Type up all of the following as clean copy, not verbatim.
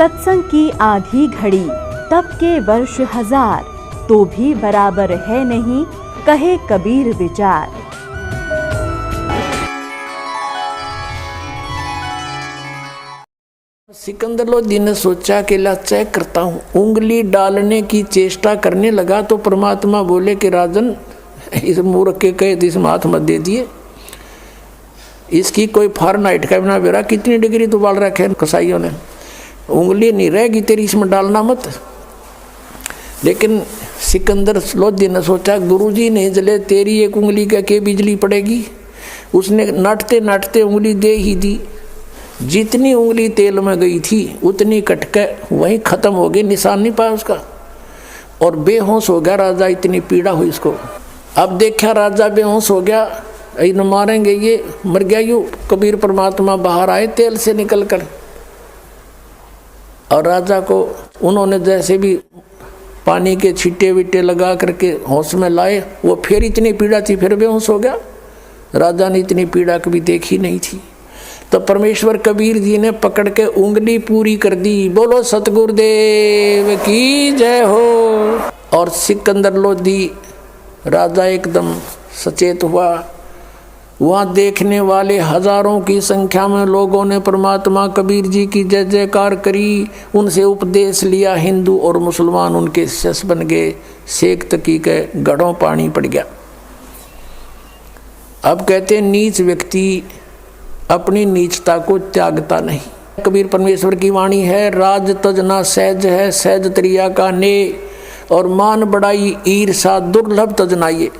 सत्संग की आधी घड़ी तब के वर्ष 1000, तो भी बराबर है नहीं, कहे कबीर विचार। सिकंदर लोधी ने सोचा कि ला चेक करता हूँ, उंगली डालने की चेष्टा करने लगा तो परमात्मा बोले कि राजन, इस मूर्ख के कहे इसमें हाथ मत दे दिए, इसकी कोई फारेनहाइट का बिना बेरा कितनी डिग्री तो बाल रखे कसाईयों ने, उंगली नहीं रहेगी तेरी, इसमें डालना मत। लेकिन सिकंदर लोधी ने सोचा गुरुजी ने जले तेरी एक उंगली के बिजली पड़ेगी। उसने नाटते नाटते उंगली दे ही दी। जितनी उंगली तेल में गई थी उतनी कटके वहीं खत्म हो गई, निशान नहीं पाया उसका, और बेहोश हो गया राजा। इतनी पीड़ा हुई इसको। अब देखा राजा बेहोश हो गया, इन मारेंगे, ये मर गया। यूँ कबीर परमात्मा बाहर आए तेल से निकल कर, और राजा को उन्होंने जैसे भी पानी के छींटे विटे लगा करके होश में लाए। वो फिर इतनी पीड़ा थी, फिर बेहोश हो गया। राजा ने इतनी पीड़ा कभी देखी नहीं थी। तो परमेश्वर कबीर जी ने पकड़ के उंगली पूरी कर दी। बोलो सतगुरुदेव की जय हो। और सिकंदर लोधी राजा एकदम सचेत हुआ। वहाँ देखने वाले हजारों की संख्या में लोगों ने परमात्मा कबीर जी की जय जयकार करी, उनसे उपदेश लिया। हिंदू और मुसलमान उनके शिष्य बन गए। शेख तकी के गढ़ों पानी पड़ गया। अब कहते नीच व्यक्ति अपनी नीचता को त्यागता नहीं। कबीर परमेश्वर की वाणी है, राज तजना सहज है, सहज त्रिया का ने, और मान बड़ाई ईर्षा दुर्लभ तजनाइए।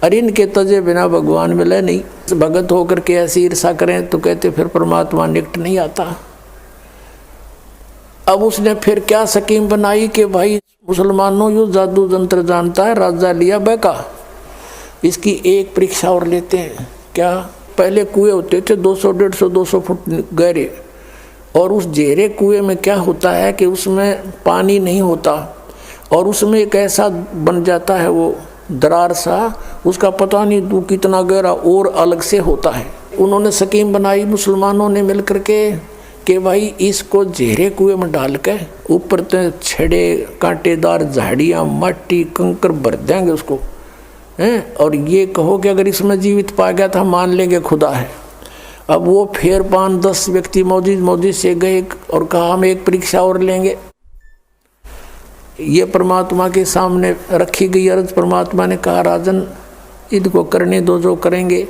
अरे इनके तजे बिना भगवान मिले नहीं। भगत होकर के ऐसी ईर्षा करें तो कहते फिर परमात्मा निकट नहीं आता। अब उसने फिर क्या स्कीम बनाई कि भाई मुसलमानों यू जादू जंत्र जानता है, राजा लिया बैका, इसकी एक परीक्षा और लेते हैं। क्या? पहले कुएं होते थे 200, 150, 200 फुट गहरे, और उस गहरे कुएं में क्या होता है कि उसमें पानी नहीं होता, और उसमें एक ऐसा बन जाता है वो दरार सा, उसका पता नहीं तू कितना गहरा और अलग से होता है। उन्होंने स्कीम बनाई मुसलमानों ने मिलकर के कि भाई इसको गहरे कुएं में डाल के ऊपर से छड़े कांटेदार झाड़ियाँ मट्टी कंकर भर देंगे उसको हैं, और ये कहो कि अगर इसमें जीवित पा गया था मान लेंगे खुदा है। अब वो फिर 5-10 व्यक्ति मौजूद से गए और कहा हम एक परीक्षा और लेंगे। ये परमात्मा के सामने रखी गई अर्ज। परमात्मा ने कहा राजन इनको करने दो जो करेंगे,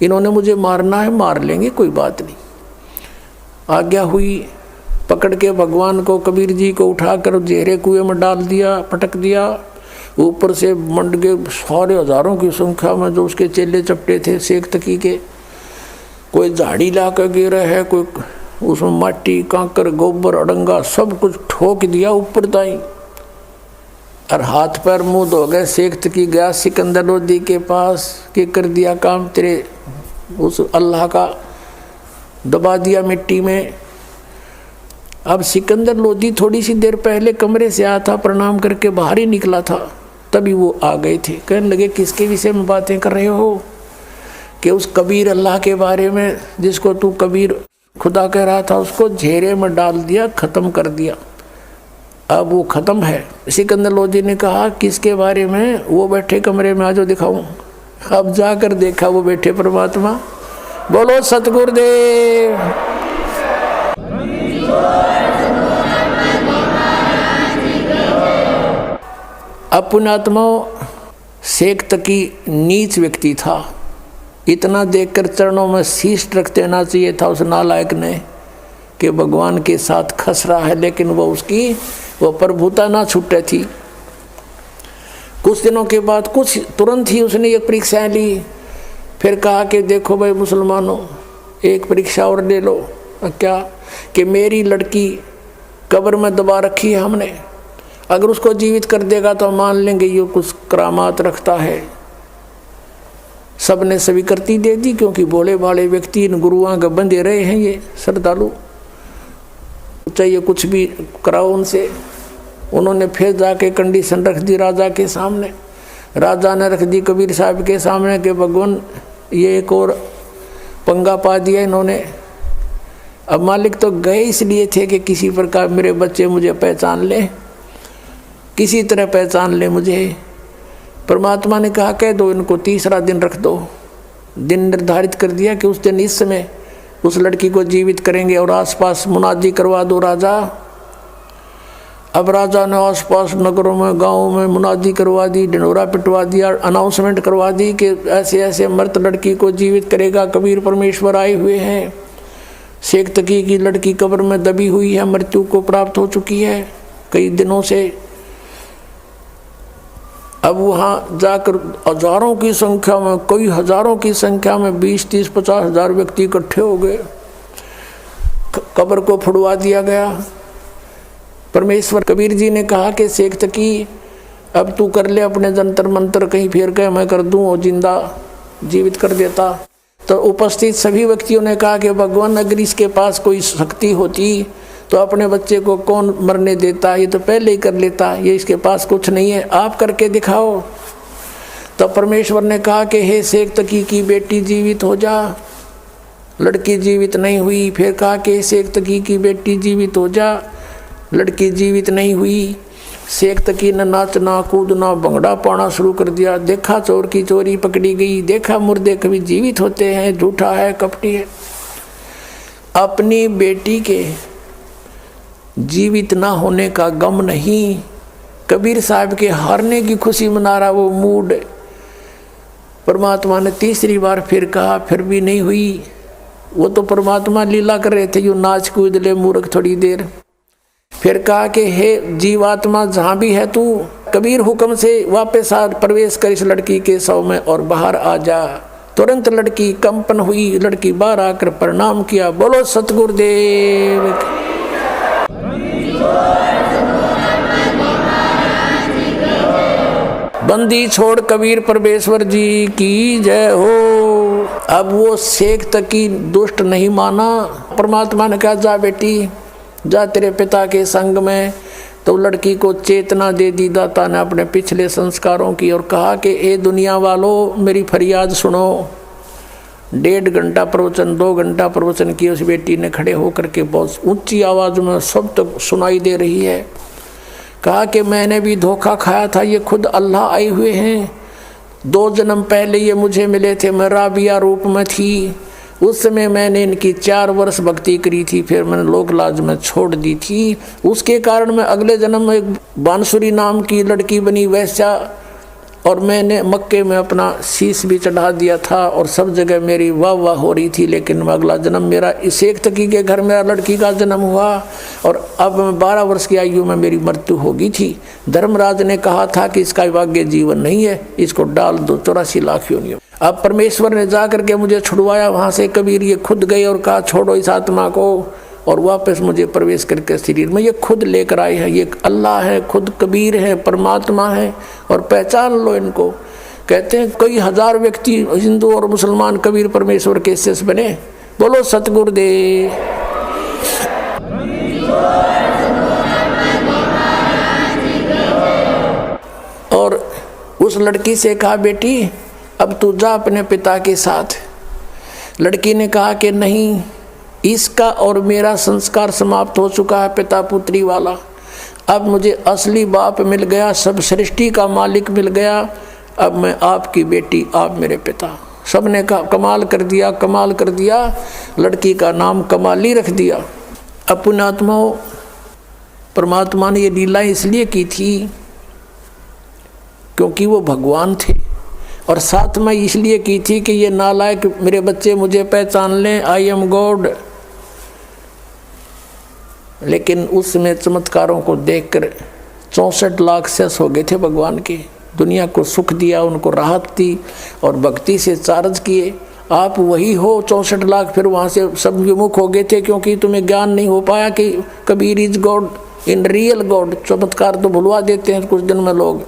इन्होंने मुझे मारना है मार लेंगे, कोई बात नहीं। आज्ञा हुई। पकड़ के भगवान को कबीर जी को उठाकर गहरे कुएं में डाल दिया, पटक दिया। ऊपर से मंड के सारे हजारों की संख्या में जो उसके चेले चपटे थे शेख तकी के, कोई झाड़ी ला कर गिरा है, कोई उसमें माटी कांकर गोबर अड़ंगा सब कुछ ठोक दिया ऊपर ताई, और हाथ पैर मुंह धो गए। शेख तकी गया सिकंदर लोधी के पास कि कर दिया काम तेरे उस अल्लाह का, दबा दिया मिट्टी में। अब सिकंदर लोधी थोड़ी सी देर पहले कमरे से आया था, प्रणाम करके बाहर ही निकला था, तभी वो आ गए थे। कहने लगे किसके विषय में बातें कर रहे हो? कि उस कबीर अल्लाह के बारे में, जिसको तू कबीर खुदा कह रहा था, उसको घेरे में डाल दिया, ख़त्म कर दिया। अब वो ख़त्म है। सिकंदर लोधी ने कहा किसके बारे में? वो बैठे कमरे में, आ जाओ दिखाऊं। अब जाकर देखा वो बैठे परमात्मा। बोलो सतगुरुदेव। अपनात्मा शेख तकी नीच व्यक्ति था। इतना देखकर चरणों में शीश रख देना चाहिए था उस नालायक ने कि भगवान के साथ खस रहा है, लेकिन वो प्रभुता ना छूटे थी। कुछ दिनों के बाद कुछ तुरंत ही उसने एक परीक्षा ली। फिर कहा कि देखो भाई मुसलमानों, एक परीक्षा और ले लो। क्या? कि मेरी लड़की कब्र में दबा रखी है हमने, अगर उसको जीवित कर देगा तो मान लेंगे ये कुछ करामात रखता है। सब ने स्वीकृति दे दी, क्योंकि भोले भाले व्यक्ति इन गुरुओं के बंधे रहे हैं। ये श्रद्धालु चाहिए कुछ भी कराओ उनसे। उन्होंने फिर जाके कंडीशन रख दी राजा के सामने। राजा ने रख दी कबीर साहब के सामने कि भगवान ये एक और पंगा पा दिया इन्होंने। अब मालिक तो गए इसलिए थे कि किसी प्रकार मेरे बच्चे मुझे पहचान ले, किसी तरह पहचान ले मुझे। परमात्मा ने कहा कह दो इनको, तीसरा दिन रख दो। दिन निर्धारित कर दिया कि उस दिन इस समय उस लड़की को जीवित करेंगे और आसपास मुनादी करवा दो राजा। अब राजा ने आसपास नगरों में गांवों में मुनादी करवा दी, ढिंढोरा पिटवा दिया, अनाउंसमेंट करवा दी कि ऐसे ऐसे मृत लड़की को जीवित करेगा कबीर परमेश्वर आए हुए हैं। शेख तकी की लड़की कब्र में दबी हुई है, मृत्यु को प्राप्त हो चुकी है कई दिनों से। अब वहाँ जाकर हजारों की संख्या में, कई हजारों की संख्या में 20, 30, 50 हजार व्यक्ति इकट्ठे हो गए। कब्र को फुड़वा दिया गया। परमेश्वर कबीर जी ने कहा कि शेख तकी अब तू कर ले अपने जंतर मंतर, कहीं फेर के मैं कर दूं और जिंदा जीवित कर देता। तो उपस्थित सभी व्यक्तियों ने कहा कि भगवान अगर इसके पास कोई शक्ति होती तो अपने बच्चे को कौन मरने देता, ये तो पहले ही कर लेता, ये इसके पास कुछ नहीं है, आप करके दिखाओ। तो परमेश्वर ने कहा कि हे शेख तकी की बेटी जीवित हो जा। लड़की जीवित नहीं हुई। फिर कहा कि शेख तकी की बेटी जीवित हो जा। लड़की जीवित नहीं हुई। शेख तकी ने नाचना कूदना भंगड़ा पाना शुरू कर दिया। देखा चोर की चोरी पकड़ी गई, देखा मुर्दे कभी जीवित होते हैं, झूठा है कपटी है। अपनी बेटी के जीवित ना होने का गम नहीं, कबीर साहब के हारने की खुशी मना रहा वो मूड। परमात्मा ने तीसरी बार फिर कहा, फिर भी नहीं हुई। वो तो परमात्मा लीला कर रहे थे, यूँ नाच कूद ले मूर्ख थोड़ी देर। फिर कहा कि हे जीवात्मा जहाँ भी है तू, कबीर हुक्म से वापस आ, प्रवेश कर इस लड़की के शव में और बाहर आ जा। तुरंत लड़की कंपन हुई। लड़की बाहर आकर प्रणाम किया। बोलो सतगुरुदेव। बंदी छोड़ कबीर परमेश्वर जी की जय हो। अब वो शेख तकी दुष्ट नहीं माना। परमात्मा ने कहा जा बेटी जा तेरे पिता के संग में। तो लड़की को चेतना दे दी दाता ने अपने पिछले संस्कारों की और कहा कि ए दुनिया वालों मेरी फरियाद सुनो। 1.5 घंटा प्रवचन, 2 घंटा प्रवचन की उस बेटी ने खड़े होकर के बहुत ऊंची आवाज़ में सब तक सुनाई दे रही है। कहा कि मैंने भी धोखा खाया था, ये खुद अल्लाह आए हुए हैं। 2 जन्म पहले ये मुझे मिले थे, मैं राबिया रूप में थी। उस समय मैंने इनकी 4 वर्ष भक्ति करी थी, फिर मैंने लोक लाज में छोड़ दी थी। उसके कारण मैं अगले जन्म में एक बांसुरी नाम की लड़की बनी वैश्या, और मैंने मक्के में अपना शीश भी चढ़ा दिया था और सब जगह मेरी वाह वाह हो रही थी। लेकिन अगला जन्म मेरा शेख तकी के घर मेरा लड़की का जन्म हुआ और अब मैं 12 वर्ष की आयु में मेरी मृत्यु हो गई थी। धर्मराज ने कहा था कि इसका भाग्य जीवन नहीं है, इसको डाल दो 84 लाख योनियों। अब परमेश्वर ने जा करके मुझे छुड़वाया वहाँ से। कबीर ये खुद गए और कहा छोड़ो इस आत्मा को, और वापस मुझे प्रवेश करके शरीर में ये खुद लेकर आए हैं। ये अल्लाह है, खुद कबीर है, परमात्मा है, और पहचान लो इनको। कहते हैं कई हजार व्यक्ति हिंदू और मुसलमान कबीर परमेश्वर के शिष्य बने। बोलो सतगुरुदेव। और उस लड़की से कहा बेटी अब तू जा अपने पिता के साथ। लड़की ने कहा कि नहीं, इसका और मेरा संस्कार समाप्त हो चुका है पिता पुत्री वाला। अब मुझे असली बाप मिल गया, सब सृष्टि का मालिक मिल गया। अब मैं आपकी बेटी, आप मेरे पिता। सब ने कहा कमाल कर दिया, कमाल कर दिया। लड़की का नाम कमाली रख दिया। अपने आत्माओं, परमात्मा ने ये लीला इसलिए की थी क्योंकि वो भगवान थे, और साथ में इसलिए की थी कि ये नालायक मेरे बच्चे मुझे पहचान लें, आई एम गॉड। लेकिन उसमें चमत्कारों को देखकर 64 लाख शेष हो गए थे भगवान के। दुनिया को सुख दिया, उनको राहत दी और भक्ति से चार्ज किए। आप वही हो 64 लाख। फिर वहाँ से सब विमुख हो गए थे क्योंकि तुम्हें ज्ञान नहीं हो पाया कि Kabir is God in real God. चमत्कार तो भुलवा देते हैं कुछ दिन में लोग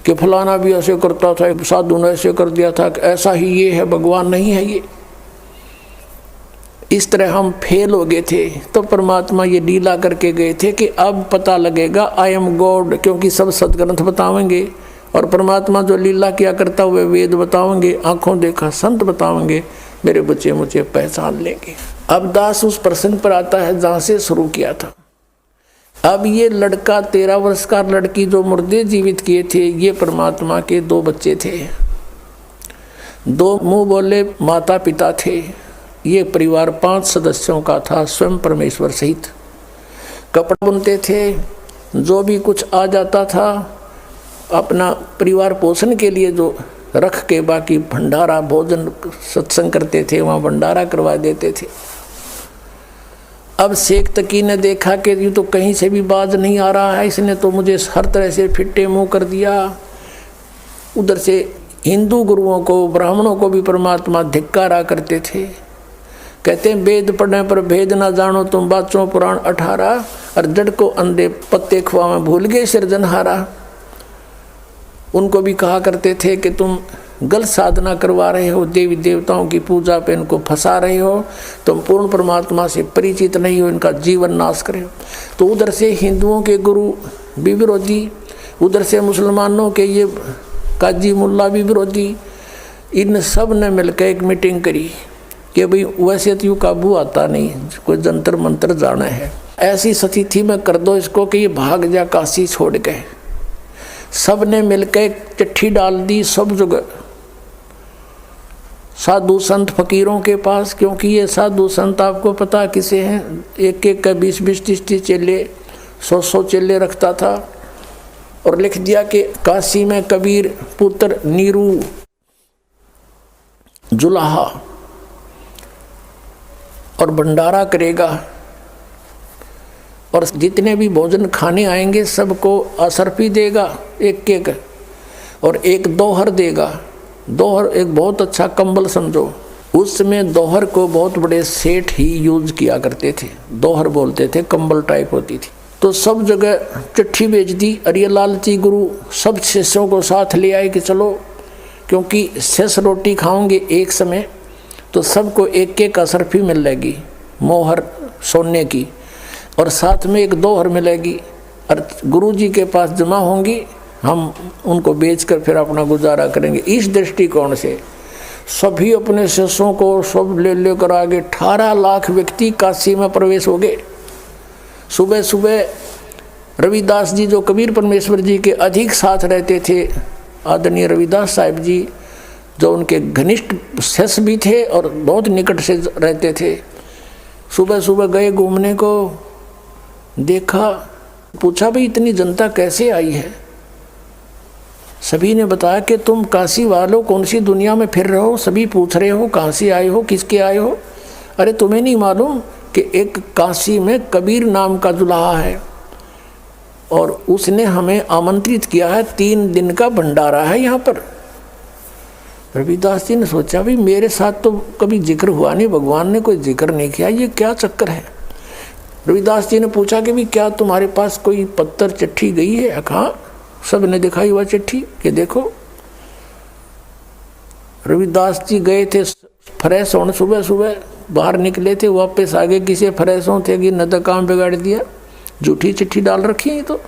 कि फलाना भी ऐसे करता था, साधु ने ऐसे कर दिया था, ऐसा ही ये है, भगवान नहीं है ये। इस तरह हम फेल हो गए थे। तो परमात्मा ये लीला करके गए थे कि अब पता लगेगा आई एम गॉड, क्योंकि सब सदग्रंथ बतावेंगे और परमात्मा जो लीला किया करता हुए वेद बतावेंगे, आंखों देखा संत बतावेंगे, मेरे बच्चे मुझे पहचान लेंगे। अब दास उस प्रसंग पर आता है जहाँ से शुरू किया था। अब ये लड़का 13 वर्ष का, लड़की जो मुर्दे जीवित किए थे, ये परमात्मा के 2 बच्चे थे। 2 मुंह बोले माता पिता थे। ये परिवार 5 सदस्यों का था, स्वयं परमेश्वर सहित। कपड़ा बुनते थे, जो भी कुछ आ जाता था अपना परिवार पोषण के लिए जो रख के, बाकी भंडारा भोजन सत्संग करते थे, वहाँ भंडारा करवा देते थे। अब शेख तकी ने देखा कि ये तो कहीं से भी बाज नहीं आ रहा है, इसने तो मुझे हर तरह से फिट्टे मुँह कर दिया। उधर से हिंदू गुरुओं को, ब्राह्मणों को भी परमात्मा धिक्कारा करते थे। कहते हैं वेद पढ़ने पर भेद ना जानो तुम, बाचों पुराण 18, और जड़ को अंधे पत्ते खुआ में भूल गए सिरजनहारा। उनको भी कहा करते थे कि तुम गलत साधना करवा रहे हो, देवी देवताओं की पूजा पे इनको फंसा रहे हो, तुम पूर्ण परमात्मा से परिचित नहीं हो, इनका जीवन नाश करे हो। तो उधर से हिंदुओं के गुरु भी विरोधी, उधर से मुसलमानों के ये काजी मुल्ला भी विरोधी। इन सब ने मिलकर एक मीटिंग करी कि भाई वैसे तो यूँ काबू आता नहीं, कोई जंतर मंत्र जाना है, ऐसी स्थिति में कर दो इसको कि ये भाग जा काशी छोड़ के। सब ने मिलकर एक चिट्ठी डाल दी सब जगह, साधु संत फकीरों के पास, क्योंकि ये साधु संत आपको पता किसे हैं, एक एक का 20-20, 30-30 चेले, 100-100 चेले रखता था। और लिख दिया कि काशी में कबीर पुत्र नीरू जुलाहा और भंडारा करेगा, और जितने भी भोजन खाने आएंगे सबको असरफी देगा एक एक, और एक दोहर देगा। दोहर एक बहुत अच्छा कंबल समझो, उस समय दोहर को बहुत बड़े सेठ ही यूज किया करते थे, दोहर बोलते थे, कंबल टाइप होती थी। तो सब जगह चिट्ठी भेज दी। और ये लालची गुरु सब शिष्यों को साथ ले आए कि चलो, क्योंकि शेष रोटी खाओगे एक समय तो सबको एक एक असरफी मिल जाएगी, मोहर सोने की, और साथ में एक दोहर मिलेगी, और गुरु जी के पास जमा होंगी, हम उनको बेचकर फिर अपना गुजारा करेंगे। इस दृष्टिकोण से सभी अपने शिष्यों को सब ले लेकर आगे 18 लाख व्यक्ति काशी में प्रवेश हो गए। सुबह सुबह रविदास जी जो कबीर परमेश्वर जी के अधिक साथ रहते थे, आदरणीय रविदास साहिब जी जो उनके घनिष्ठ शिष्य भी थे और बहुत निकट से रहते थे, सुबह सुबह गए घूमने को, देखा, पूछा भाई इतनी जनता कैसे आई है। सभी ने बताया कि तुम काशी वालों कौन सी दुनिया में फिर रहे हो, सभी पूछ रहे हो कहाँ से आए हो, किसके आए हो। अरे तुम्हें नहीं मालूम कि एक काशी में कबीर नाम का दुल्हा है और उसने हमें आमंत्रित किया है, 3 दिन का भंडारा है यहाँ पर। रविदास जी ने सोचा भी मेरे साथ तो कभी जिक्र हुआ नहीं, भगवान ने कोई जिक्र नहीं किया, ये क्या चक्कर है। रविदास जी ने पूछा कि भी क्या तुम्हारे पास कोई पत्र चिट्ठी गई है। कहा, सब ने दिखाई हुआ चिट्ठी कि देखो। रविदास जी गए थे फ्रेश होने, सुबह सुबह बाहर निकले थे, वापस आगे किसी फ्रेश हो थे कि न तो काम बिगाड़ दिया, झूठी चिट्ठी डाल रखी है। तो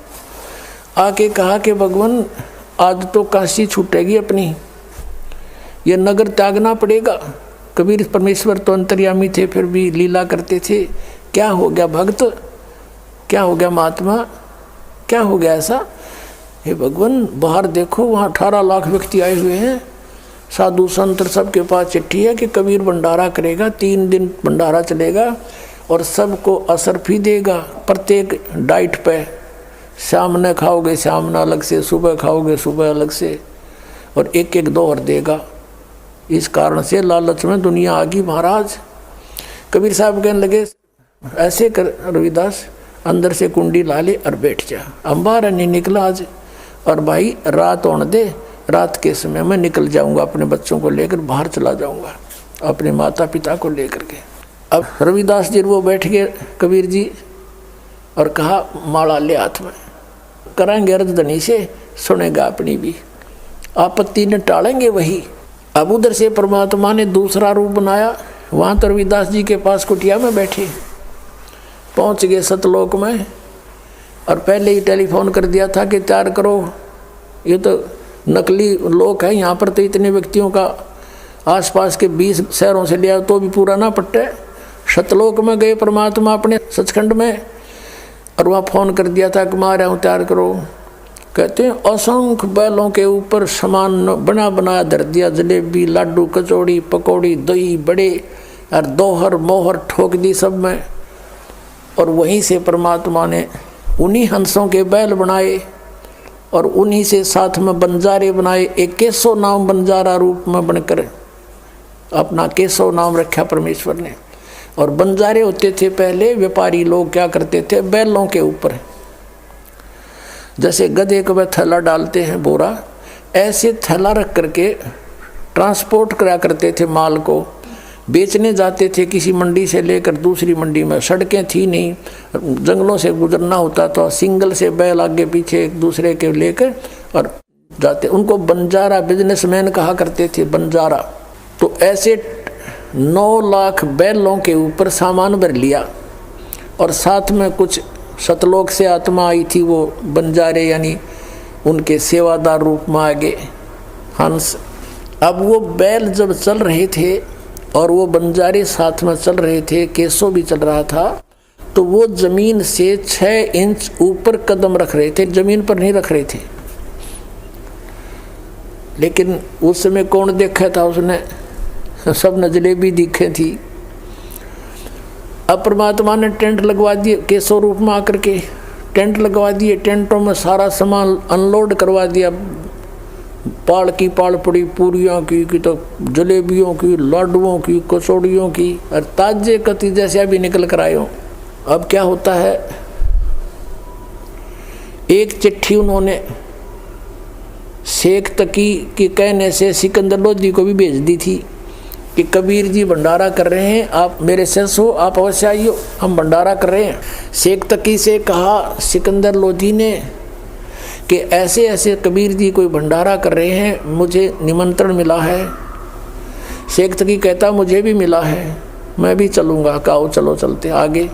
आके कहा कि भगवान आज तो काशी छूटेगी अपनी, ये नगर त्यागना पड़ेगा। कबीर परमेश्वर तो अंतर्यामी थे, फिर भी लीला करते थे। क्या हो गया भक्त, क्या हो गया महात्मा, क्या हो गया ऐसा। हे भगवान बाहर देखो, वहाँ 18 लाख व्यक्ति आए हुए हैं, साधु संत सबके पास चिट्ठी है कि कबीर भंडारा करेगा, 3 दिन भंडारा चलेगा और सबको असरफी देगा प्रत्येक डाइट पे। शाम ने खाओगे शाम न अलग से, सुबह खाओगे सुबह अलग से, और एक एक दोहर देगा। इस कारण से लालच में दुनिया आ गई महाराज। कबीर साहब कहने लगे ऐसे कर रविदास, अंदर से कुंडी ला ले और बैठ जा। अंबार नहीं निकला आज, और भाई रात होने दे, रात के समय मैं निकल जाऊंगा, अपने बच्चों को लेकर बाहर चला जाऊंगा, अपने माता पिता को लेकर के। अब रविदास जी वो बैठ गए कबीर जी और कहा माला ले हाथ में, कराएंगे अर्धधनी से, सुनेगा अपनी भी, आपत्ति ने टालेंगे वही। अब उधर से परमात्मा ने दूसरा रूप बनाया, वहाँ तो रविदास जी के पास कुटिया में बैठे, पहुँच गए सतलोक में, और पहले ही टेलीफोन कर दिया था कि तैयार करो, ये तो नकली लोक है, यहाँ पर तो इतने व्यक्तियों का आसपास के 20 शहरों से लिया तो भी पूरा ना पट्टे। सतलोक में गए परमात्मा अपने सचखंड में, और वहाँ फ़ोन कर दिया था कि मैं आ रहा हूँ, तैयार करो। कहते हैं असंख्य बैलों के ऊपर सामान बना बनाया धर दिया, जलेबी, लाडू, कचौड़ी, पकौड़ी, दही, बड़े और दोहर मोहर ठोक दी सब में। और वहीं से परमात्मा ने उन्हीं हंसों के बैल बनाए और उन्हीं से साथ में बंजारे बनाए। एक केशव नाम बंजारा रूप में बनकर अपना केशव नाम रखा परमेश्वर ने। और बंजारे होते थे पहले व्यापारी लोग, क्या करते थे, बैलों के ऊपर जैसे गधे को थैला डालते हैं बोरा, ऐसे थैला रख करके ट्रांसपोर्ट करा करते थे माल को, बेचने जाते थे किसी मंडी से लेकर दूसरी मंडी में। सड़कें थी नहीं, जंगलों से गुजरना होता था, सिंगल से बैल आगे पीछे एक दूसरे के लेकर और जाते। उनको बंजारा बिजनेसमैन कहा करते थे, बंजारा। तो ऐसे 9 लाख बैलों के ऊपर सामान भर लिया और साथ में कुछ सतलोक से आत्मा आई थी, वो बंजारे यानी उनके सेवादार रूप में आगे हंस। अब वो बैल जब चल रहे थे और वो बंजारे साथ में चल रहे थे, केशव भी चल रहा था, तो वो जमीन से 6 इंच ऊपर कदम रख रहे थे, जमीन पर नहीं रख रहे थे। लेकिन उस समय कौन देखा था उसने, सबने जलेबी दिखे थी। अब परमात्मा ने टेंट लगवा दिए, केशव रूप में आकर के टेंट लगवा दिए। टेंटों में सारा सामान अनलोड करवा दिया, पाड़ की पाड़ पड़ी, पूरियों की तो जलेबियों की, लाडुओं की, कचौड़ियों की, और ताजे कति जैसे अभी निकल कर आए हो। अब क्या होता है, एक चिट्ठी उन्होंने शेख तकी के कहने से सिकंदर लोधी को भी भेज दी थी कि कबीर जी भंडारा कर रहे हैं, आप मेरे शिष्य हो, आप अवश्य आइयो, हम भंडारा कर रहे हैं। शेख तकी से कहा सिकंदर लोधी ने कि ऐसे ऐसे कबीर जी कोई भंडारा कर रहे हैं, मुझे निमंत्रण मिला है। शेख तकी कहता मुझे भी मिला है, मैं भी चलूँगा। कहो चलो चलते आगे।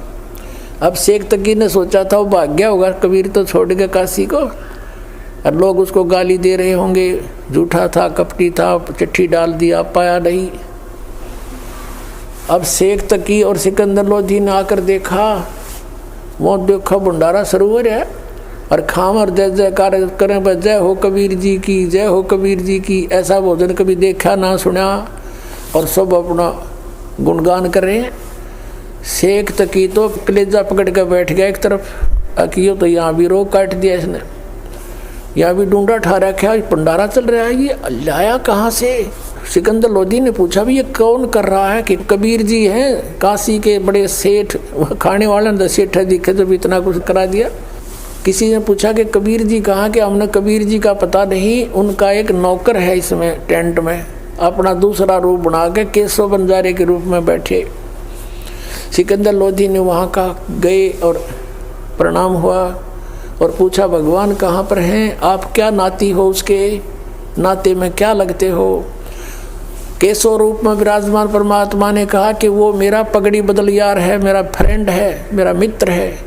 अब शेख तकी ने सोचा था वो भाग गया होगा, कबीर तो छोड़ गया काशी को, और लोग उसको गाली दे रहे होंगे, झूठा था, कपटी था, चिट्ठी डाल दिया, पाया नहीं। अब शेख तकी और सिकंदर लोधी ने आकर देखा, वो देखा भंडारा सरोवर है और खाम और जय जयकार करें, बस जय हो कबीर जी की, जय हो कबीर जी की। ऐसा भोजन कभी देखा ना सुना, और सब अपना गुणगान कर रहे हैं। शेख तकी तो कलेजा पकड़ कर बैठ गया एक तरफ, अकियो तो यहाँ भी रोक काट दिया इसने, यहाँ भी ढूंढा ठा रखा, भंडारा चल रहा है, ये लाया कहाँ से। सिकंदर लोधी ने पूछा भी ये कौन कर रहा है, कि कबीर जी हैं काशी के बड़े सेठ, खाने वाले ने सेठ है दिखे जब इतना कुछ करा दिया। किसी ने पूछा कि कबीर जी कहाँ के, हमने कबीर जी का पता नहीं, उनका एक नौकर है इसमें टेंट में, अपना दूसरा रूप बना के केशव बंजारे के रूप में बैठे। सिकंदर लोधी ने वहाँ का गए और प्रणाम हुआ और पूछा भगवान कहाँ पर हैं, आप क्या नाती हो, उसके नाते में क्या लगते हो। केशव रूप में विराजमान परमात्मा ने कहा कि वो मेरा पगड़ी बदल यार है, मेरा फ्रेंड है, मेरा मित्र है,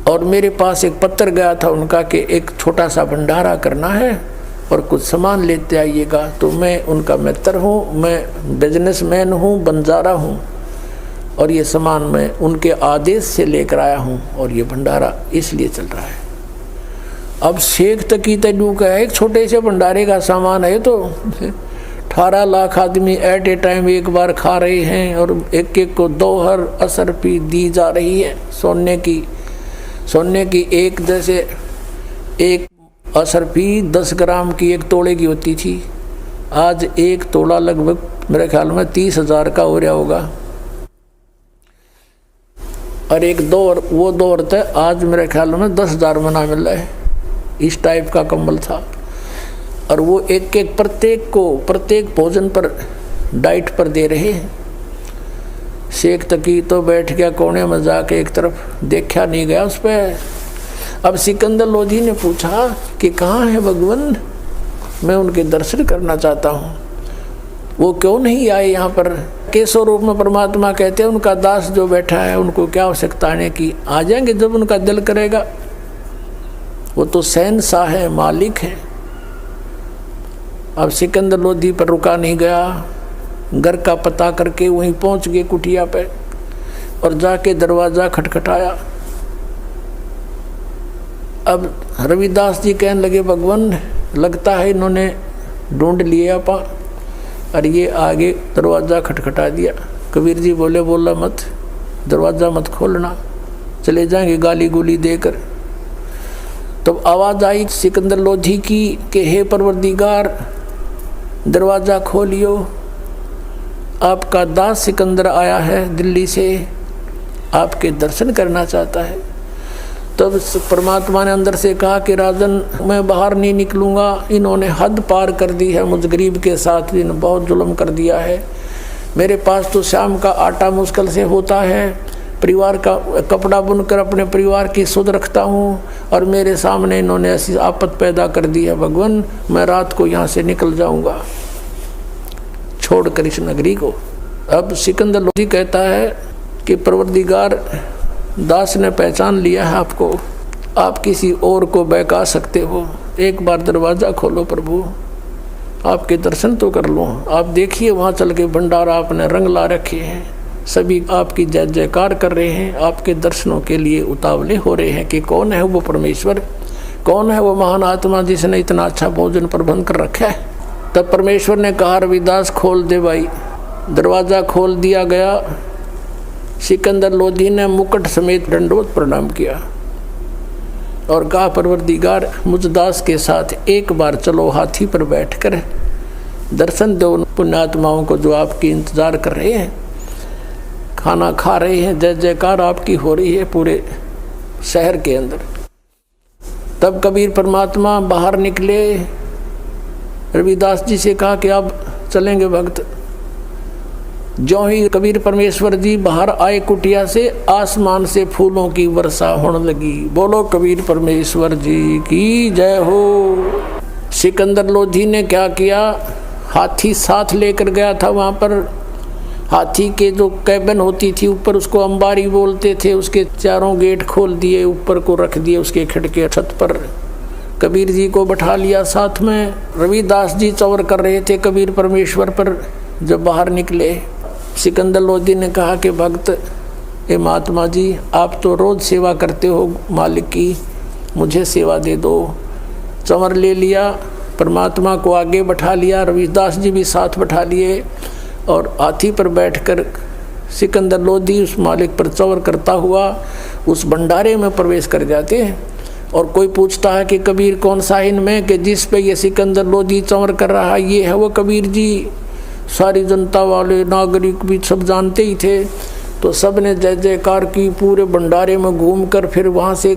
और मेरे पास एक पत्र गया था उनका कि एक छोटा सा भंडारा करना है और कुछ सामान लेते आइएगा। तो मैं उनका मित्र हूँ, मैं बिजनेसमैन हूँ, बंजारा हूँ, और ये सामान मैं उनके आदेश से लेकर आया हूँ, और ये भंडारा इसलिए चल रहा है। अब शेख तकी तैयू का एक छोटे से भंडारे का सामान है, तो 18 लाख आदमी एट ए टाइम एक बार खा रहे हैं, और एक एक को दोहर असरफी दी जा रही है सोने की। एक जैसे एक असरफी 10 ग्राम की 1 तोले की होती थी, आज 1 तोला लगभग मेरे ख्याल में 30,000 का हो रहा होगा। और एक दौर वो दौर था, आज मेरे ख्याल में 10,000 में ना मिल रहा है, इस टाइप का कंबल था। और वो एक एक प्रत्येक भोजन पर डाइट पर दे रहे हैं। शेख तकी तो बैठ गया कोने में जाके, एक तरफ देखा नहीं गया उस पर। अब सिकंदर लोधी ने पूछा कि कहाँ है भगवान, मैं उनके दर्शन करना चाहता हूँ, वो क्यों नहीं आए यहाँ पर। केशव रूप में परमात्मा कहते हैं उनका दास जो बैठा है, उनको क्या आवश्यकता आने की, आ जाएंगे जब उनका दिल करेगा। वो तो शहंशाह है, मालिक है। अब सिकंदर लोधी पर रुका नहीं गया, घर का पता करके वहीं पहुंच गए कुटिया पे और जाके दरवाज़ा खटखटाया। अब रविदास जी कहने लगे, भगवान लगता है इन्होंने ढूंढ लिया आपा, और ये आगे दरवाज़ा खटखटा दिया। कबीर जी बोले, बोला मत, दरवाज़ा मत खोलना, चले जाएंगे गाली गुली देकर। तब आवाज़ आई सिकंदर लोधी की कि हे परवरदिगार, दरवाज़ा खोलियो, आपका दास सिकंदर आया है दिल्ली से, आपके दर्शन करना चाहता है। तब परमात्मा ने अंदर से कहा कि राजन मैं बाहर नहीं निकलूँगा, इन्होंने हद पार कर दी है, मुझ गरीब के साथ इन्होंने बहुत जुल्म कर दिया है। मेरे पास तो शाम का आटा मुश्किल से होता है, परिवार का कपड़ा बुनकर अपने परिवार की सुध रखता हूँ, और मेरे सामने इन्होंने ऐसी आफत पैदा कर दी है। भगवान मैं रात को यहाँ से निकल जाऊँगा छोड़कर इस नगरी को। अब सिकंदर लोधी कहता है कि परवरदिगार, दास ने पहचान लिया है आपको, आप किसी और को बहका सकते हो, एक बार दरवाज़ा खोलो प्रभु, आपके दर्शन तो कर लूँ। आप देखिए वहाँ चल के भंडारा आपने रंग ला रखे हैं, सभी आपकी जय जयकार कर रहे हैं, आपके दर्शनों के लिए उतावले हो रहे हैं कि कौन है वो परमेश्वर, कौन है वो महान आत्मा जिसने इतना अच्छा भोजन प्रबंध कर रखा है। तब परमेश्वर ने कहा, रविदास खोल दे भाई। दरवाज़ा खोल दिया गया। सिकंदर लोधी ने मुकुट समेत दंडवत प्रणाम किया और कहा, परवरदिगार मुझ दास के साथ एक बार चलो, हाथी पर बैठकर दर्शन दो पुण्यात्माओं को जो आपकी इंतज़ार कर रहे हैं, खाना खा रहे हैं, जय जयकार आपकी हो रही है पूरे शहर के अंदर। तब कबीर परमात्मा बाहर निकले, रविदास जी से कहा कि आप चलेंगे भक्त। जो ही कबीर परमेश्वर जी बाहर आए कुटिया से, आसमान से फूलों की वर्षा होने लगी। बोलो कबीर परमेश्वर जी की जय हो। सिकंदर लोधी ने क्या किया, हाथी साथ लेकर गया था। वहाँ पर हाथी के जो कैबिन होती थी ऊपर, उसको अंबारी बोलते थे, उसके चारों गेट खोल दिए, ऊपर को रख दिए उसके खिड़के छत पर। कबीर जी को बैठा लिया साथ में। रविदास जी चौर कर रहे थे कबीर परमेश्वर पर। जब बाहर निकले, सिकंदर लोधी ने कहा कि भक्त, ए महात्मा जी, आप तो रोज़ सेवा करते हो मालिक की, मुझे सेवा दे दो। चंवर ले लिया, परमात्मा को आगे बैठा लिया, रविदास जी भी साथ बैठा लिए और हाथी पर बैठकर सिकंदर लोधी उस मालिक पर चंवर करता हुआ उस भंडारे में प्रवेश कर जाते हैं। और कोई पूछता है कि कबीर कौन सा इनमें, कि जिस पे ये सिकंदर लोधी चंवर कर रहा है ये है वो कबीर जी। सारी जनता वाले नागरिक भी सब जानते ही थे, तो सब ने जय जयकार की। पूरे भंडारे में घूमकर फिर वहाँ से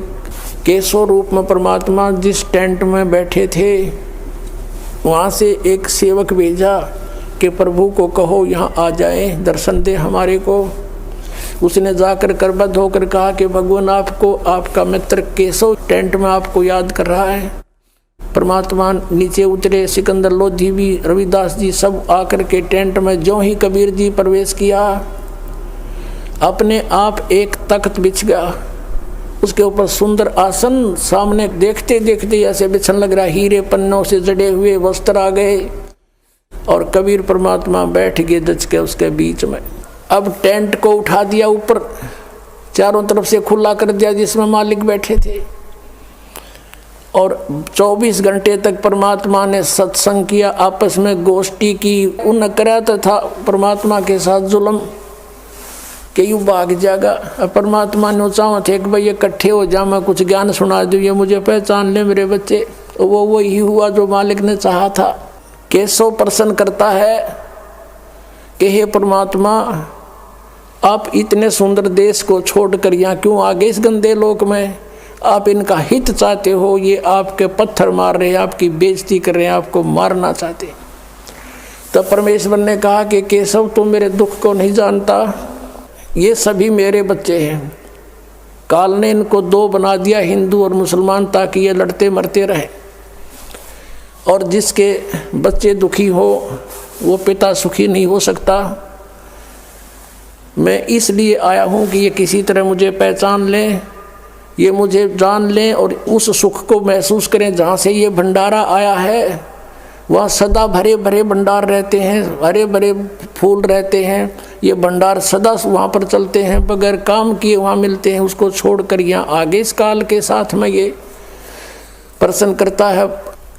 केशव रूप में परमात्मा जिस टेंट में बैठे थे वहाँ से एक सेवक भेजा कि प्रभु को कहो यहाँ आ जाए, दर्शन दे हमारे को। उसने जाकर करबद्ध होकर कहा कि भगवान आपको, आपका मित्र केशव टेंट में आपको याद कर रहा है। परमात्मा नीचे उतरे, सिकंदर लोधी भी, रविदास जी सब आकर के टेंट में। जो ही कबीर जी प्रवेश किया, अपने आप एक तख्त बिछ गया, उसके ऊपर सुंदर आसन, सामने देखते देखते ऐसे बिछन लग रहा, हीरे पन्नों से जड़े हुए वस्त्र आ गए और कबीर परमात्मा बैठ गए दच के उसके बीच में। अब टेंट को उठा दिया ऊपर, चारों तरफ से खुला कर दिया जिसमें मालिक बैठे थे, और 24 घंटे तक परमात्मा ने सत्संग किया, आपस में गोष्ठी की। उन करा था परमात्मा के साथ जुल्म कि यूँ भाग जाएगा। परमात्मा ने चाहा थे कि भाई इकट्ठे हो जा, मैं कुछ ज्ञान सुना दूँ, ये मुझे पहचान ले मेरे बच्चे। वो वही हुआ जो मालिक ने चाहा था। केशव प्रसन्न करता है कि हे परमात्मा, आप इतने सुंदर देश को छोड़कर यहाँ क्यों आ गए इस गंदे लोक में? आप इनका हित चाहते हो, ये आपके पत्थर मार रहे हैं, आपकी बेइज्जती कर रहे हैं, आपको मारना चाहते। तब परमेश्वर ने कहा कि केशव तुम मेरे दुख को नहीं जानता, ये सभी मेरे बच्चे हैं। काल ने इनको दो बना दिया, हिंदू और मुसलमान, ताकि ये लड़ते मरते रहें, और जिसके बच्चे दुखी हो वो पिता सुखी नहीं हो सकता। मैं इसलिए आया हूँ कि ये किसी तरह मुझे पहचान लें, ये मुझे जान लें और उस सुख को महसूस करें जहाँ से ये भंडारा आया है। वहाँ सदा भरे भरे भंडार रहते हैं, हरे भरे फूल रहते हैं। ये भंडार सदा वहाँ पर चलते हैं, बगैर काम किए वहाँ मिलते हैं। उसको छोड़कर यहाँ आगे इस काल के साथ में ये प्रसन्न करता है,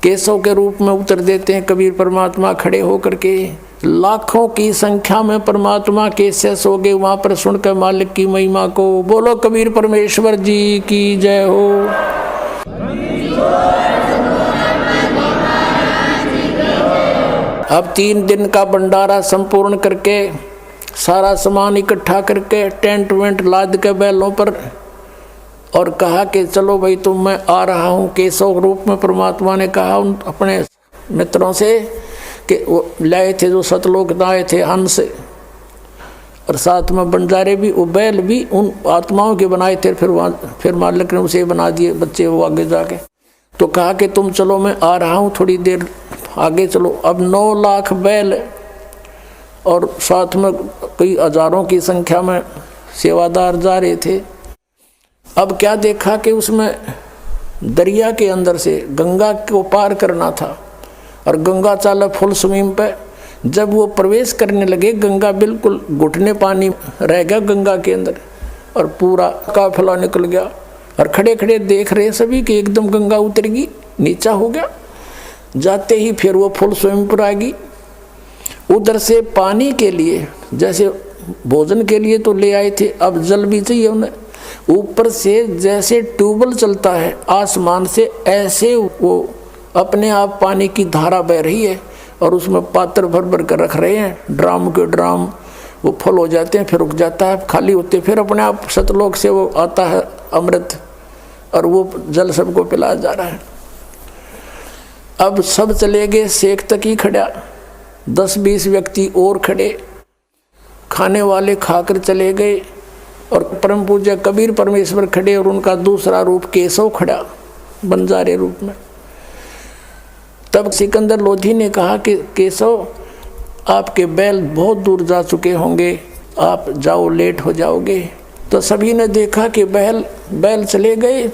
केशव के रूप में उतर देते हैं कबीर परमात्मा खड़े होकर के। लाखों की संख्या में परमात्मा कैसे सो गए वहाँ पर सुनकर मालिक की महिमा को। बोलो कबीर परमेश्वर जी की जय हो। अब 3 दिन का भंडारा संपूर्ण करके सारा सामान इकट्ठा करके टेंट वेंट लाद के बैलों पर और कहा कि चलो भाई तुम मैं आ रहा हूँ। केशव रूप में परमात्मा ने कहा उन अपने मित्रों से कि वो लाए थे जो सतलोक आए थे हंस और साथ में बंजारे भी, वो बैल भी उन आत्माओं के बनाए थे। फिर मालिक ने उसे बना दिए बच्चे वो आगे जाके। तो कहा कि तुम चलो मैं आ रहा हूँ, थोड़ी देर आगे चलो। अब 9 लाख बैल और साथ में कई हजारों की संख्या में सेवादार जा रहे थे। अब क्या देखा कि उसमें दरिया के अंदर से गंगा को पार करना था और गंगा चाला फुल स्विम पे। जब वो प्रवेश करने लगे गंगा बिल्कुल घुटने पानी रह गया गंगा के अंदर और पूरा काफिला निकल गया। और खड़े खड़े देख रहे सभी कि एकदम गंगा उतरेगी, नीचा हो गया। जाते ही फिर वो फुल स्विम पर आ गई। उधर से पानी के लिए, जैसे भोजन के लिए तो ले आए थे, अब जल भी चाहिए उन्हें। ऊपर से जैसे ट्यूबवेल चलता है आसमान से, ऐसे वो अपने आप पानी की धारा बह रही है और उसमें पात्र भर भर कर रख रहे हैं, ड्राम के ड्राम। वो फुल हो जाते हैं, फिर रुक जाता है, खाली होते, फिर अपने आप सतलोक से वो आता है अमृत और वो जल सबको पिलाया जा रहा है। अब सब चले गए, शेख तक ही खड़ा, 10-20 व्यक्ति और खड़े, खाने वाले खाकर चले गए और परम पूज्य कबीर परमेश्वर खड़े और उनका दूसरा रूप केशव खड़ा बंजारे रूप में। तब सिकंदर लोधी ने कहा कि केशव आपके बैल बहुत दूर जा चुके होंगे, आप जाओ, लेट हो जाओगे। तो सभी ने देखा कि बैल चले गए।